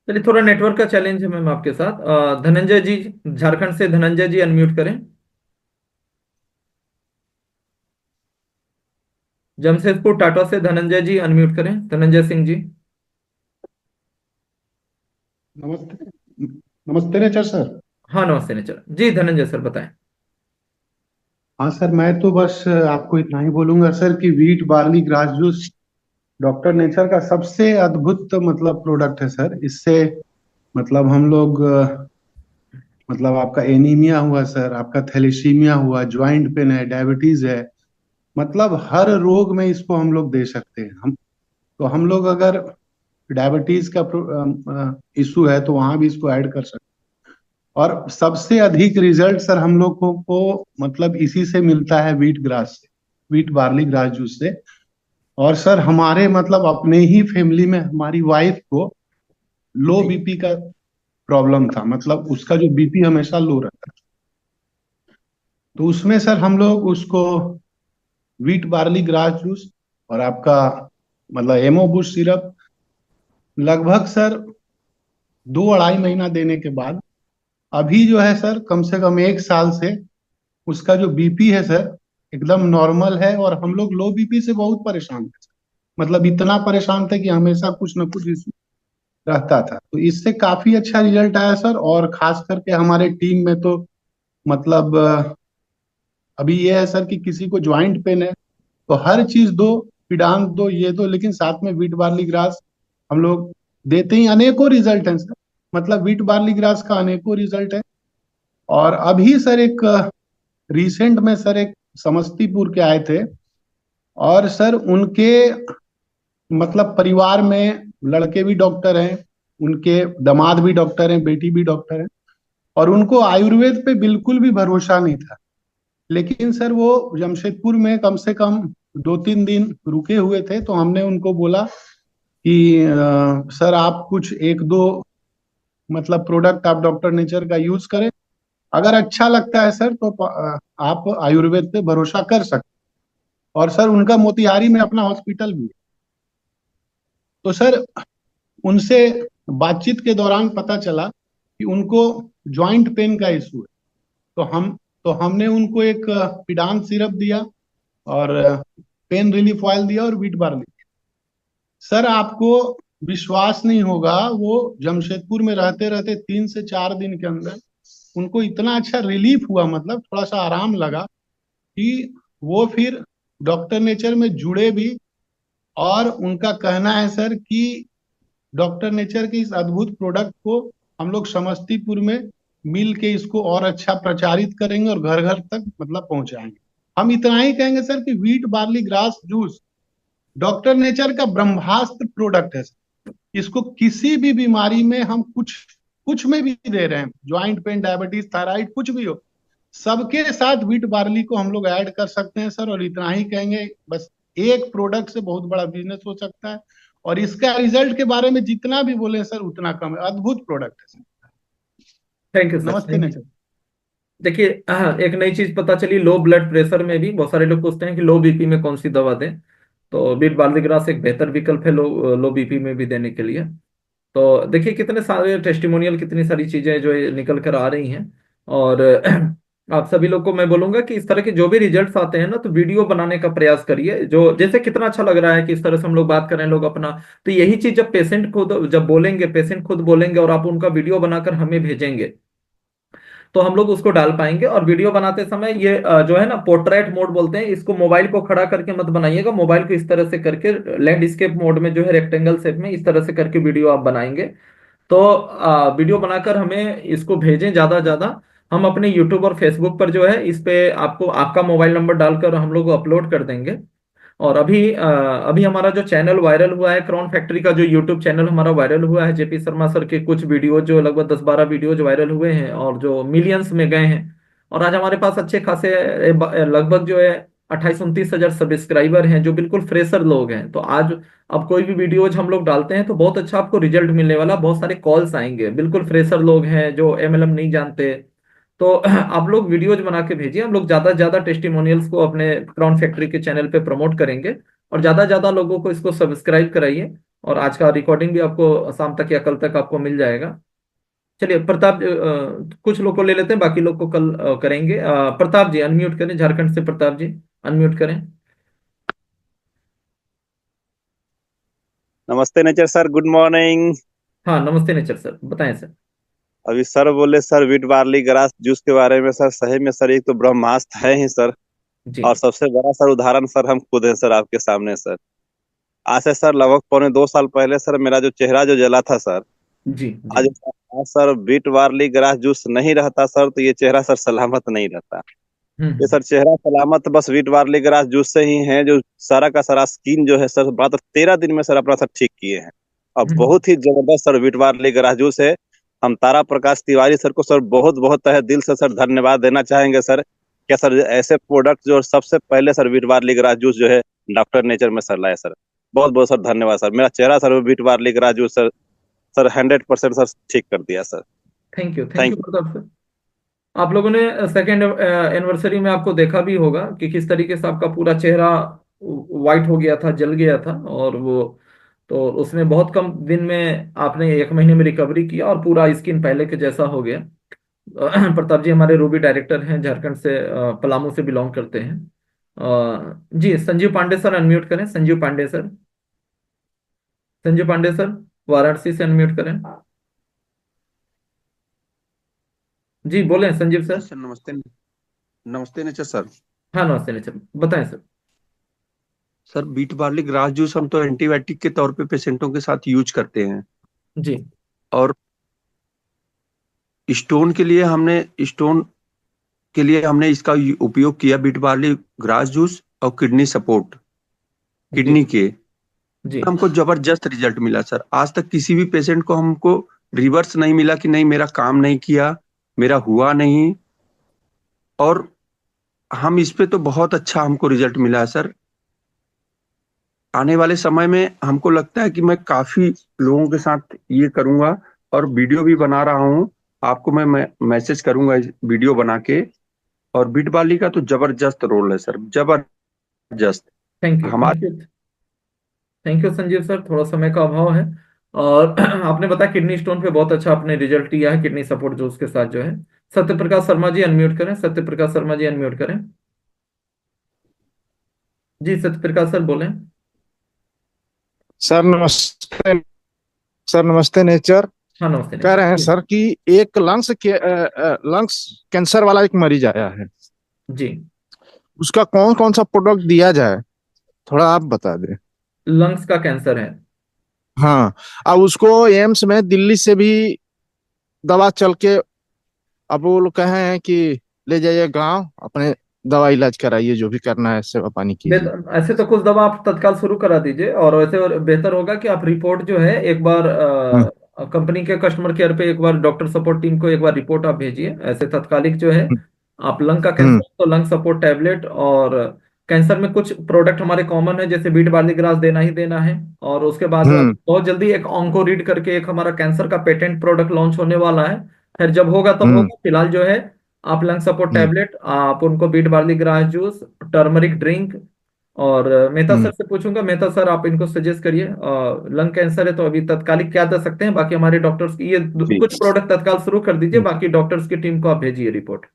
चलिए थोड़ा नेटवर्क का चैलेंज है मैम आपके साथ। धनंजय जी, झारखंड से धनंजय जी अनम्यूट करें। जमशेदपुर टाटा से धनंजय जी अनम्यूट करें, धनंजय सिंह जी। नमस्ते। नमस्ते नेचर सर। हाँ नमस्ते नेचर जी, धनंजय सर बताएं। हाँ सर, मैं तो बस आपको इतना ही बोलूंगा सर कि wheat barley grass juice doctor nature का सबसे अद्भुत मतलब प्रोडक्ट है सर। इससे मतलब हम लोग मतलब आपका एनीमिया हुआ सर, आपका थैलेसीमिया हुआ, ज्वाइंट पेन है, डायबिटीज है, मतलब हर रोग में इसको हम लोग दे सकते हैं। हम लोग अगर डायबिटीज का इशू है तो वहां भी इसको ऐड कर सकते हैं। और सबसे अधिक रिजल्ट सर हम लोग को मतलब इसी से मिलता है, वीट ग्रास से, वीट बार्ली ग्रास जूस से। और सर हमारे मतलब अपने ही फैमिली में हमारी वाइफ को लो जी बीपी का प्रॉब्लम था, मतलब उसका जो बीपी हमेशा लो रहता है। तो उसमें सर हम लोग उसको वीट बार्ली ग्रास जूस और आपका मतलब एमोबूस्ट सिरप लगभग सर 2 अढ़ाई महीना देने के बाद अभी जो है सर कम से कम 1 साल से उसका जो बीपी है सर एकदम नॉर्मल है, और हम लोग लो बीपी से बहुत परेशान थे, मतलब इतना परेशान थे कि हमेशा कुछ ना कुछ इशू रहता था। तो इससे काफी अच्छा रिजल्ट आया सर, और खास करके हमारे टीम में तो मतलब अभी ये है सर कि किसी को ज्वाइंट पेन है तो हर चीज दो, पिडांत दो, ये दो, लेकिन साथ में वीट बार्ली ग्रास हम लोग देते ही अनेकों रिजल्ट हैं सर। मतलब वीट बार्ली ग्रास का अनेकों रिजल्ट है। और अभी सर एक रिसेंट में सर एक समस्तीपुर के आए थे, और सर उनके मतलब परिवार में लड़के भी डॉक्टर हैं, उनके दामाद भी डॉक्टर हैं, बेटी भी डॉक्टर है, और उनको आयुर्वेद पे बिल्कुल भी भरोसा नहीं था। लेकिन सर वो जमशेदपुर में कम से कम 2-3 दिन रुके हुए थे, तो हमने उनको बोला कि सर आप कुछ एक दो मतलब प्रोडक्ट आप डॉक्टर नेचर का यूज करें, अगर अच्छा लगता है सर तो आप आयुर्वेद पे भरोसा कर सकते। और सर उनका मोतिहारी में अपना हॉस्पिटल भी है। तो सर उनसे बातचीत के दौरान पता चला कि उनको जॉइंट पेन का इशू है। तो हमने उनको एक पिडान सिरप दिया, और पेन रिलीफ ऑयल दिया, और वीट बार दिया। सर आपको विश्वास नहीं होगा, वो जमशेदपुर में रहते रहते 3 से 4 दिन के अंदर उनको इतना अच्छा रिलीफ हुआ, मतलब थोड़ा सा आराम लगा, कि वो फिर डॉक्टर नेचर में जुड़े भी। और उनका कहना है सर कि डॉक्टर नेचर के इस अद्भुत प्रोडक्ट को हम लोग समस्तीपुर में मिल के इसको और अच्छा प्रचारित करेंगे, और घर घर तक मतलब पहुंचाएंगे। हम इतना ही कहेंगे सर कि wheat barley grass juice doctor nature का ब्रह्मास्त्र प्रोडक्ट है सर। इसको किसी भी बीमारी में हम कुछ कुछ में भी दे रहे हैं, ज्वाइंट पेन, डायबिटीज, थायराइड, कुछ भी हो, सबके साथ वीट बार्ली को हम लोग ऐड कर सकते हैं सर। और इतना ही कहेंगे, बस एक प्रोडक्ट से बहुत बड़ा बिजनेस हो सकता है, और इसका रिजल्ट के बारे में जितना भी बोले सर उतना कम है। अद्भुत प्रोडक्ट है सर। थैंक यू सर, नमस्ते थैंक यू। नेचर। देखिए, एक नई चीज पता चली, लो ब्लड प्रेशर में भी बहुत सारे लोग पूछते हैं कि लो बीपी में कौन सी दवा दें। तो बीट बार्लीग्रास एक बेहतर विकल्प है लो बीपी में भी देने के लिए। तो देखिए कितने सारे टेस्टिमोनियल, कितनी सारी चीजें जो ये निकल कर आ रही हैं। और आप सभी लोग को मैं बोलूंगा कि इस तरह के जो भी रिजल्ट्स आते हैं ना, तो वीडियो बनाने का प्रयास करिए। जो जैसे कितना अच्छा लग रहा है कि इस तरह से हम लोग बात कर रहे हैं, लोग अपना। तो यही चीज जब पेशेंट खुद जब बोलेंगे, पेशेंट खुद बोलेंगे और आप उनका वीडियो बनाकर हमें भेजेंगे, तो हम लोग उसको डाल पाएंगे। और वीडियो बनाते समय ये जो है ना, पोर्ट्रेट मोड बोलते हैं इसको, मोबाइल को खड़ा करके मत बनाइएगा, मोबाइल को इस तरह से करके लैंडस्केप मोड में जो है रेक्टेंगल शेप में इस तरह से करके वीडियो आप बनाएंगे। तो वीडियो बनाकर हमें इसको भेजें ज्यादा ज्यादा। हम अपने यूट्यूब और फेसबुक पर जो है इस पे आपको आपका मोबाइल नंबर डालकर हम लोग अपलोड कर देंगे। और अभी हमारा जो चैनल वायरल हुआ है, क्रॉन फैक्ट्री का जो यूट्यूब चैनल हमारा वायरल हुआ है, जेपी शर्मा सर के कुछ वीडियो जो लगभग 10-12 वीडियो जो वायरल हुए हैं और जो मिलियंस में गए हैं। और आज हमारे पास अच्छे खासे लगभग जो है 28-29 हजार सब्सक्राइबर हैं, जो बिल्कुल फ्रेशर लोग हैं। तो आज अब कोई भी वीडियोज हम लोग डालते हैं तो बहुत अच्छा आपको रिजल्ट मिलने वाला, बहुत सारे कॉल्स आएंगे, बिल्कुल फ्रेशर लोग हैं जो एमएलएम नहीं जानते। तो आप लोग वीडियोज बना के भेजिए, हम लोग ज्यादा से ज्यादा टेस्टिमोनियल्स को अपने क्राउन फैक्ट्री के चैनल पे प्रमोट करेंगे। और ज्यादा से ज्यादा लोगों को इसको सब्सक्राइब कराइए। और आज का रिकॉर्डिंग भी आपको शाम तक या कल तक आपको मिल जाएगा। चलिए प्रताप कुछ लोग को ले लेते हैं, बाकी लोग को कल करेंगे। प्रताप जी अनम्यूट करें, झारखंड से प्रताप जी अनम्यूट करें। नमस्ते नेचर सर, गुड मॉर्निंग। हाँ नमस्ते नेचर सर, बताएं सर। अभी सर बोले sir wheat barley grass juice के बारे में, सर सही में सर एक तो ब्रह्मास्त्र है ही सर। जी और सबसे बड़ा सर उदाहरण सर हम खुद हैं सर आपके सामने सर। आज से सर लगभग 1.25 साल पहले सर मेरा जो चेहरा जो जला था सर, जी जी। आज sir wheat barley grass juice नहीं रहता सर तो ये चेहरा सर सलामत नहीं रहता। ये हम्म सर चेहरा सलामत बस वीट बार्ली ग्रास जूस से ही है, जो सारा का सारा स्किन जो है सर मात्र 13 दिन में सर अपना सर ठीक किए हैं। अब हम्म बहुत ही जबरदस्त sir wheat barley grass juice है। हम तारा प्रकाश तिवारी सर को सर बहुत बहुत तहे दिल से सर धन्यवाद देना चाहेंगे सर। क्या सर ऐसे प्रोडक्ट जो सबसे पहले sir wheat barley grass juice जो है डॉक्टर नेचर में सर लाए सर। बहुत बहुत सर धन्यवाद सर। मेरा चेहरा sir wheat barley grass juice sir sir 100% sir ठीक कर दिया sir. Thank you thank Pratap sir. आप लोगों ने सेकेंड एनिवर्सरी में आपको देखा भी होगा कि किस तरीके से आपका पूरा चेहरा वाइट हो गया था, जल गया था। और वो तो उसमें बहुत कम दिन में आपने 1 महीने में रिकवरी किया और पूरा स्किन पहले के जैसा हो गया। प्रताप जी हमारे रूबी डायरेक्टर हैं, झारखंड से, पलामू से बिलोंग करते हैं। जी संजीव पांडे सर अनम्यूट करें, संजीव पांडे सर, संजीव पांडे सर वाराणसी से अनम्यूट करें। जी बोलें संजीव जी सर। सर, नमस्ते। नमस्ते नेचर सर। हाँ नमस्ते निचल, बताएं sir. Sir beet barley grass juice हम तो एंटीबायोटिक के तौर पे पेशेंटों के साथ यूज करते हैं। जी और स्टोन के लिए हमने इसका उपयोग किया, बीट बार्ली ग्रास जूस और किडनी सपोर्ट, जी किडनी के जी हमको जबरदस्त रिजल्ट मिला सर। आज तक किसी भी पेशेंट को हमको रिवर्स नहीं मिला कि नहीं मेरा काम नहीं किया, मेरा हुआ नहीं। और हम इस पे तो बहुत अच्छा हमको रिजल्ट मिला है सर। आने वाले समय में हमको लगता है कि मैं काफी लोगों के साथ ये करूंगा और वीडियो भी बना रहा हूँ। आपको मैं मैसेज करूंगा इस वीडियो बना के। और बीट बाली का तो जबरदस्त रोल है सर, जबरदस्त। थैंक यू, हमारे थैंक यू संजीव सर, थोड़ा समय का अभाव है। और आपने बताया किडनी स्टोन पे बहुत अच्छा आपने रिजल्ट लिया है किडनी सपोर्ट जो उसके साथ जो है। सत्य प्रकाश शर्मा जी अनम्यूट करें, सत्य प्रकाश शर्मा जी अनम्यूट करें। जी सत्य प्रकाश सर बोलें। सर नमस्ते। सर नमस्ते नेचर। हाँ नमस्ते कह रहे हैं निखिल सर कि एक लंग्स कैंसर वाला एक मरीज आया है, जी। उसका कौन कौन सा प्रोडक्ट दिया जाए, थोड़ा आप बता दें। लंग्स का कैंसर है। हाँ, अब उसको एम्स में दिल्ली से भी दवा चल के, अब वो लोग कहे हैं कि ले जाइए गांव अपने, दवा इलाज कराइए, जो भी करना है सेवा पानी कीजिए। ऐसे तो कुछ दवा आप तत्काल शुरू करा दीजिए, और वैसे और बेहतर होगा कि आप रिपोर्ट जो है एक बार हम्म। कंपनी के कस्टमर केयर पे एक बार डॉक्टर सपोर्ट टीम को एक बार रिपोर्ट आप भेजिए। ऐसे तत्कालिक जो है आप लंग का हम्म। कैंसर तो लंग सपोर्ट टैबलेट, और कैंसर में कुछ प्रोडक्ट हमारे कॉमन है जैसे बीट बार्ली ग्रास देना ही देना है। और उसके बाद हम्म। बहुत जल्दी एक ऑन्कोरीड करके एक हमारा कैंसर का पेटेंट प्रोडक्ट लॉन्च होने वाला है। फिर जब होगा तब हम्म। होगा, फिलहाल जो है आप लंग सपोर्ट हम्म। टैबलेट, आप उनको beet barley grass juice, turmeric drink. और मेहता हम्म। सर से पूछूंगा, मेहता सर आप इनको सजेस्ट करिए। लंग कैंसर है तो अभी तत्कालिक क्या दे सकते हैं, बाकी हमारे डॉक्टर्स की ये जी कुछ प्रोडक्ट तत्काल शुरू कर दीजिए, हम्म। बाकी डॉक्टर्स की टीम को आप भेजिए रिपोर्ट।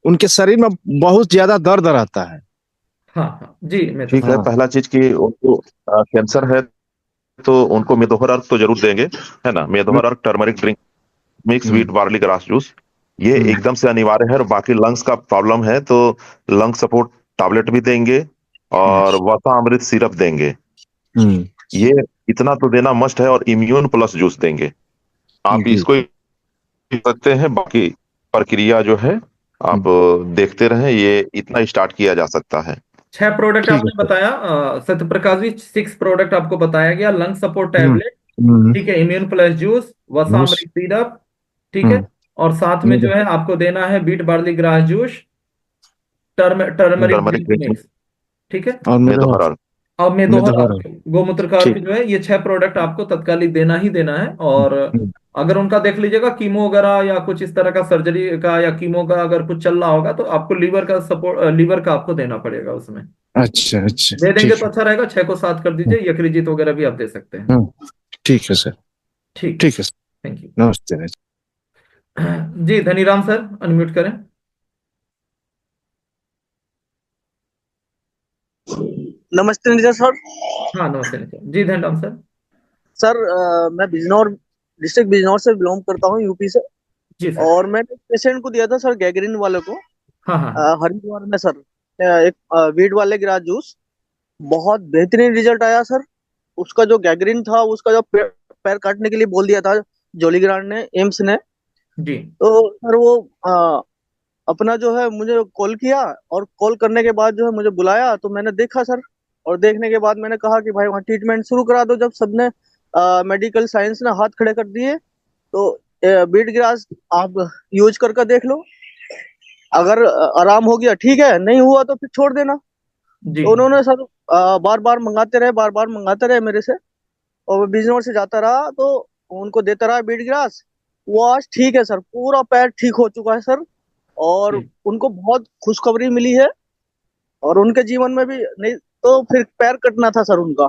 उनके शरीर में बहुत ज्यादा दर्द रहता है। हाँ हाँ जी मेहता ठीक सर। है, हाँ। पहला चीज कि उनको कैंसर है तो उनको मेदोहर अर्क तो जरूर देंगे, है ना। हम्म। मेदोहर अर्क टर्मरिक ड्रिंक मिक्स हम्म। वीट बार्ली ग्रास जूस, ये हम्म। एकदम से अनिवार्य है। और बाकी लंग्स का प्रॉब्लम है तो लंग सपोर्ट टैबलेट भी देंगे और वसा अमृत सिरप देंगे। हम्म। ये इतना तो देना मस्ट है। और इम्यून प्लस जूस देंगे। आप जी इसको ही सकते हैं, बाकी प्रक्रिया जो है आप हम्म। देखते रहें। ये इतना स्टार्ट किया जा सकता है। 6 प्रोडक्ट ठीक है आपने सर। बताया, सत्य प्रकाश जी 6 प्रोडक्ट आपको बताया गया, लंग सपोर्ट हम्म। टैबलेट, हम्म। ठीक है, immune plus juice, juice. Vasamrit syrup, ठीक है। हम्म। और साथ में जो है आपको देना है beet barley grass juice, turmeric turmeric drink drink mix, ठीक है। और मेदोहर अर्क। और मेदोहर मेदोहर। अर्क, गोमूत्र का अर्क ठीक। जो है, ये 6 प्रोडक्ट आपको तत्कालिक देना ही देना है। और हम्म। अगर उनका देख लीजिएगा कीमो वगैरह या कुछ इस तरह का सर्जरी का या कीमो का अगर कुछ चल रहा होगा तो आपको लीवर का सपोर्ट, लीवर का आपको देना पड़ेगा उसमें। अच्छा अच्छा दे देंगे ठीक तो है। अच्छा रहेगा, 6 को 7 कर हम्म। दीजिए, यकृत वगैरह भी आप दे सकते हैं। ठीक है सर। ठीक है, ठीक है सर। Thank you. नमस्ते नेचर। जी धनीराम सर अनम्यूट करें। नमस्ते नितिन सर। हाँ नमस्ते निखिल जी, धनीराम सर। सर मैं बिजनौर डिस्ट्रिक्ट बिजनौर से बिलोंग करता हूँ, यूपी से। जी सर। और मैंने पेशेंट को दिया था सर, गैगरीन वाले को, हाँ हाँ हाँ हरिद्वार में सर। एक वीट वाले गिरा जूस, बहुत बेहतरीन रिजल्ट आया सर। उसका जो गैगरीन था, उसका जो पैर काटने के लिए बोल दिया था जॉलीग्रांट ने, एम्स ने, जी तो सर वो अपना जो है मुझे कॉल किया। और कॉल करने के बाद जो है मुझे बुलाया, तो मैंने देखा सर। और देखने के बाद मैंने कहा कि भाई वहाँ ट्रीटमेंट शुरू करा दो। जब सबने मेडिकल साइंस ने हाथ खड़े कर दिए, तो बीट ग्रास आप यूज करके देख लो। अगर आराम हो गया ठीक है, नहीं हुआ तो फिर छोड़ देना। जी तो उन्होंने सर बार बार मंगाते रहे, बार बार मंगाते रहे मेरे से। और वो बिजनौर से जाता रहा, तो उनको देता रहा बीट ग्रास। वो आज ठीक है सर, पूरा पैर ठीक हो चुका है सर। और जी उनको बहुत खुशखबरी मिली है। और उनके जीवन में भी नहीं तो फिर पैर कटना था सर उनका।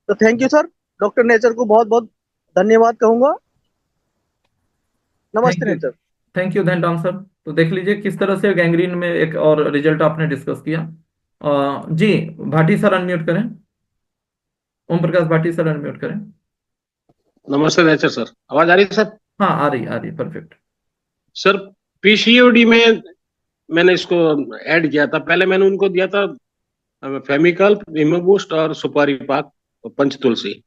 तो thank you sir, doctor nature को बहुत बहुत धन्यवाद कहूंगा। नमस्ते thank you. Nature. Thank you धन राम सर। तो देख लीजिए किस तरह से गैंग्रीन में एक और रिजल्ट आपने डिस्कस किया। जी, भाटी सर अनम्यूट करें। ओम प्रकाश भाटी सर अनम्यूट करें। नमस्ते नेचर सर, आवाज आ रही है सर? हाँ, आ रही परफेक्ट। सर, पीसीओडी में मैंने इसको ऐड किया था। पहले मैंने उनको दिया था फेमिकल, इमोबूस्ट और सुपारी पाक और पंच तुलसी।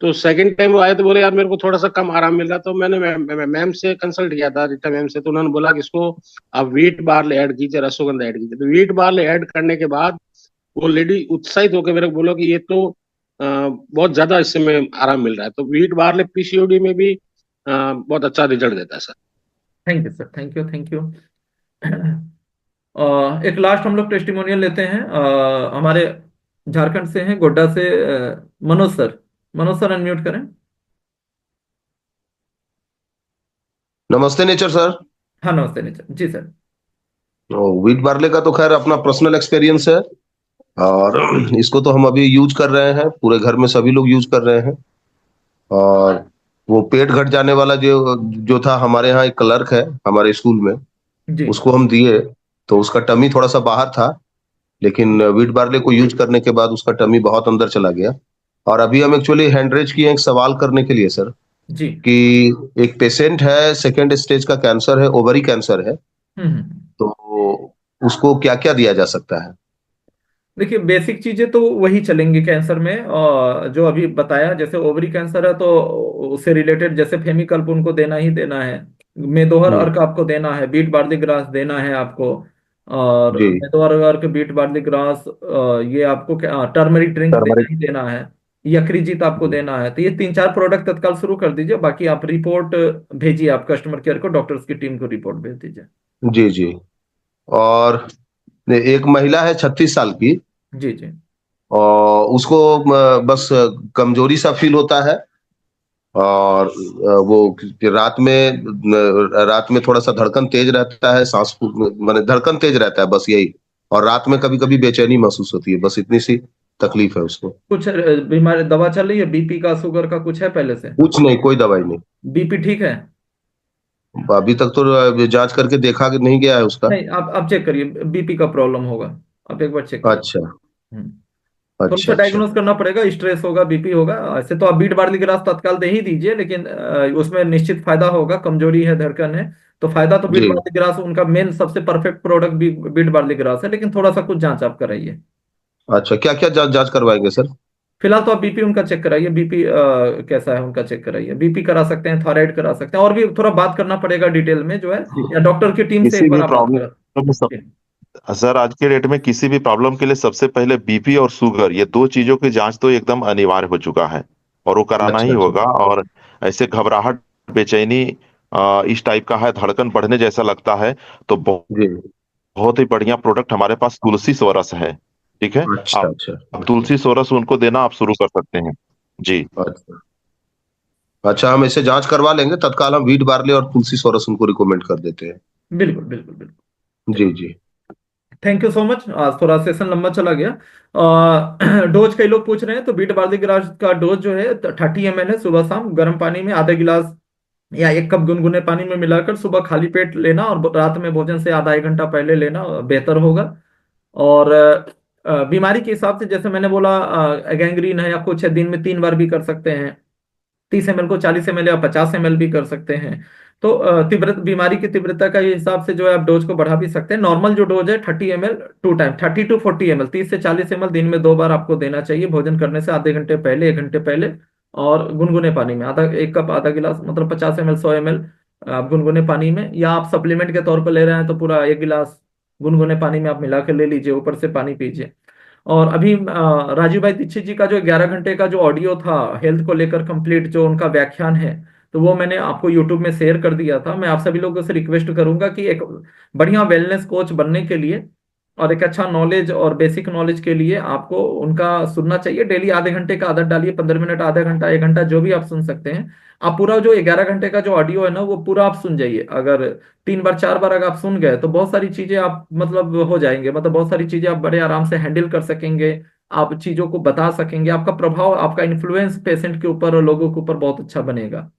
तो सेकंड टाइम वो आए तो बोले यार मेरे को थोड़ा सा कम आराम मिल रहा, तो मैंने मैम से कंसल्ट किया था, रीटा मैम से। तो उन्होंने बोला कि इसको आप व्हीट बार्ले ऐड कीजिए, रसोगंधा ऐड कीजिए। तो व्हीट बार्ले ऐड करने के बाद वो लेडी उत्साहित होकर मेरे को बोला कि ये तो बहुत ज्यादा इससे में आराम मिल रहा है। तो व्हीट बार्ले पीसीओडी में भी बहुत अच्छा रिजल्ट देता है sir. Thank you sir, thank you, thank you. एक लास्ट हम लोग टेस्टिमोनियल लेते हैं। हमारे झारखंड से हैं, गोड्डा से Manoj sir. Manoj sir unmute करें। नमस्ते नेचर सर। हाँ नमस्ते नेचर जी सर। व्हीट बार्ले का तो खैर अपना पर्सनल एक्सपीरियंस है, और इसको तो हम अभी यूज कर रहे हैं, पूरे घर में सभी लोग यूज कर रहे हैं। और वो पेट घट जाने वाला जो जो था, हमारे यहाँ एक क्लर्क है हमारे स्कूल में, जी उसको हम दिए तो उसका टमी थोड़ा सा बाहर था, लेकिन व्हीट बार्ले को यूज करने के बाद उसका टमी बहुत अंदर चला गया। और अभी हम एक्चुअली हैंड रेज किए एक सवाल करने के लिए सर, जी। कि एक पेशेंट है, सेकेंड स्टेज का कैंसर है, ओवरी कैंसर है, हम्म। तो उसको क्या क्या दिया जा सकता है? देखिए बेसिक चीजें तो वही चलेंगी कैंसर में, और जो अभी बताया, जैसे ओवरी कैंसर है तो उससे रिलेटेड जैसे फेमिकल्प उनको देना ही देना है, मेदोहर अर्क आपको देना है, बीट बार्ली ग्रास देना है आपको, और जी। मेदोहर अर्क, बीट बार्ली ग्रास, ये आपको टर्मरिक ड्रिंक देना टर्मरिक। ही देना है, यकृजीत आपको देना है। तो ये 3-4 प्रोडक्ट तत्काल शुरू कर दीजिए। बाकी आप रिपोर्ट भेजिए, आप कस्टमर केयर को, डॉक्टर्स की टीम को रिपोर्ट भेज दीजिए। जी जी। और एक महिला है 36 साल की, जी जी। और उसको बस कमजोरी सा फील होता है, और वो रात में थोड़ा सा धड़कन तेज रहता है, सांस माने धड़कन तेज रहता है, बस यही। और रात में कभी कभी बेचैनी महसूस होती है, बस इतनी सी तकलीफ है उसको। कुछ बीमारी दवा चल रही है, बीपी का, शुगर का कुछ है पहले से? कुछ नहीं, कोई दवाई नहीं। बीपी ठीक है? अभी तक तो जांच करके देखा कि नहीं गया है उसका। नहीं, आप चेक करिए, बीपी का प्रॉब्लम होगा, आप एक बार चेक करिए। अच्छा हम्म। थोड़ा अच्छा सा अच्छा। डायग्नोस करना पड़ेगा, स्ट्रेस होगा, बीपी होगा। ऐसे तो आप बीट बार्ली ग्रास तत्काल दे ही दीजिए, लेकिन उसमें निश्चित फायदा होगा। कमजोरी है, धड़कन है, तो फायदा तो बीट जी। बार्ली ग्रास उनका मेन सबसे परफेक्ट प्रोडक्ट भी बीट बार्ली ग्रास है, लेकिन थोड़ा सा कुछ जांच आप कराइए। अच्छा, क्या क्या जांच करवाएंगे सर? फिलहाल तो आप बीपी उनका चेक कराइए, बीपी कैसा है उनका चेक कराइए। बीपी करा सकते हैं, थायराइड करा सकते हैं, और भी थोड़ा बात करना पड़ेगा डिटेल में जो है, या डॉक्टर की टीम से किसी एक बार भी आप बात प्रॉब्लम करा। सर, आज के डेट में किसी भी प्रॉब्लम के लिए सबसे पहले बीपी और शुगर, ये दो चीजों की जांच तो एकदम अनिवार्य हो चुका है, और वो कराना अच्छा ही अच्छा। होगा। और ऐसे घबराहट, बेचैनी इस टाइप का है, धड़कन बढ़ने जैसा लगता है, तो जी। बहुत ही बढ़िया प्रोडक्ट हमारे पास तुलसी सोरस है। ठीक है, अच्छा आप अच्छा। तुलसी सोरस उनको देना आप शुरू कर सकते हैं। जी। अच्छा अच्छा, हम इसे जांच करवा लेंगे, तत्काल हम व्हीट बार्ले और तुलसी सोरस उनको रिकमेंड कर देते हैं। बिल्कुल बिल्कुल बिल्कुल। जी जी। Thank you so much. आज थोड़ा सेशन लंबा चला गया। डोज कई लोग पूछ रहे हैं, तो बीट बार्ली ग्रास का डोज जो है 30 ml है। सुबह शाम गर्म पानी में आधा गिलास या 1 कप गुनगुने पानी में मिलाकर सुबह खाली पेट लेना, और रात में भोजन से आधा 1 घंटा पहले लेना बेहतर होगा। और बीमारी के हिसाब से जैसे मैंने बोला, गैंग्रीन है या कुछ है, दिन में 3 बार भी कर सकते हैं। 30 ml को 40 ml या 50 ml भी कर सकते हैं। तो तीव्र बीमारी की तीव्रता का हिसाब से जो है आप डोज को बढ़ा भी सकते हैं। नॉर्मल जो डोज है 30 ml 2 टाइम, 30 to 40 ml, 30 से 40 ml दिन में 2 बार आपको देना चाहिए, भोजन करने से आधे घंटे पहले, 1 घंटे पहले। और गुनगुने पानी में आधा 1 कप आधा गिलास, मतलब 50 ml 100 ml आप गुनगुने पानी में, या आप सप्लीमेंट के तौर पर ले रहे हैं तो पूरा 1 गिलास गुनगुने पानी में आप मिला के ले लीजिए, ऊपर से पानी पीजिए। और अभी राजीव भाई दीक्षित जी का जो 11 घंटे का जो ऑडियो था हेल्थ को लेकर कंप्लीट, जो उनका व्याख्यान है, तो वो मैंने आपको यूट्यूब में शेयर कर दिया था। मैं आप सभी लोगों से रिक्वेस्ट करूंगा कि एक बढ़िया वेलनेस कोच बनने के लिए और एक अच्छा नॉलेज और बेसिक नॉलेज के लिए आपको उनका सुनना चाहिए। डेली आधे घंटे का आदत डालिए, 15 मिनट, आधा घंटा, 1 घंटा, जो भी आप सुन सकते हैं। आप पूरा जो 11 घंटे का जो ऑडियो है ना, वो पूरा आप सुन जाइए। अगर 3 बार 4 बार अगर आप सुन गए तो बहुत सारी चीजें आप मतलब हो जाएंगे, मतलब बहुत सारी चीजें आप बड़े आराम से हैंडल कर सकेंगे। आप चीजों को बता सकेंगे, आपका प्रभाव, आपका इन्फ्लुएंस पेशेंट के ऊपर और लोगों के ऊपर बहुत अच्छा बनेगा।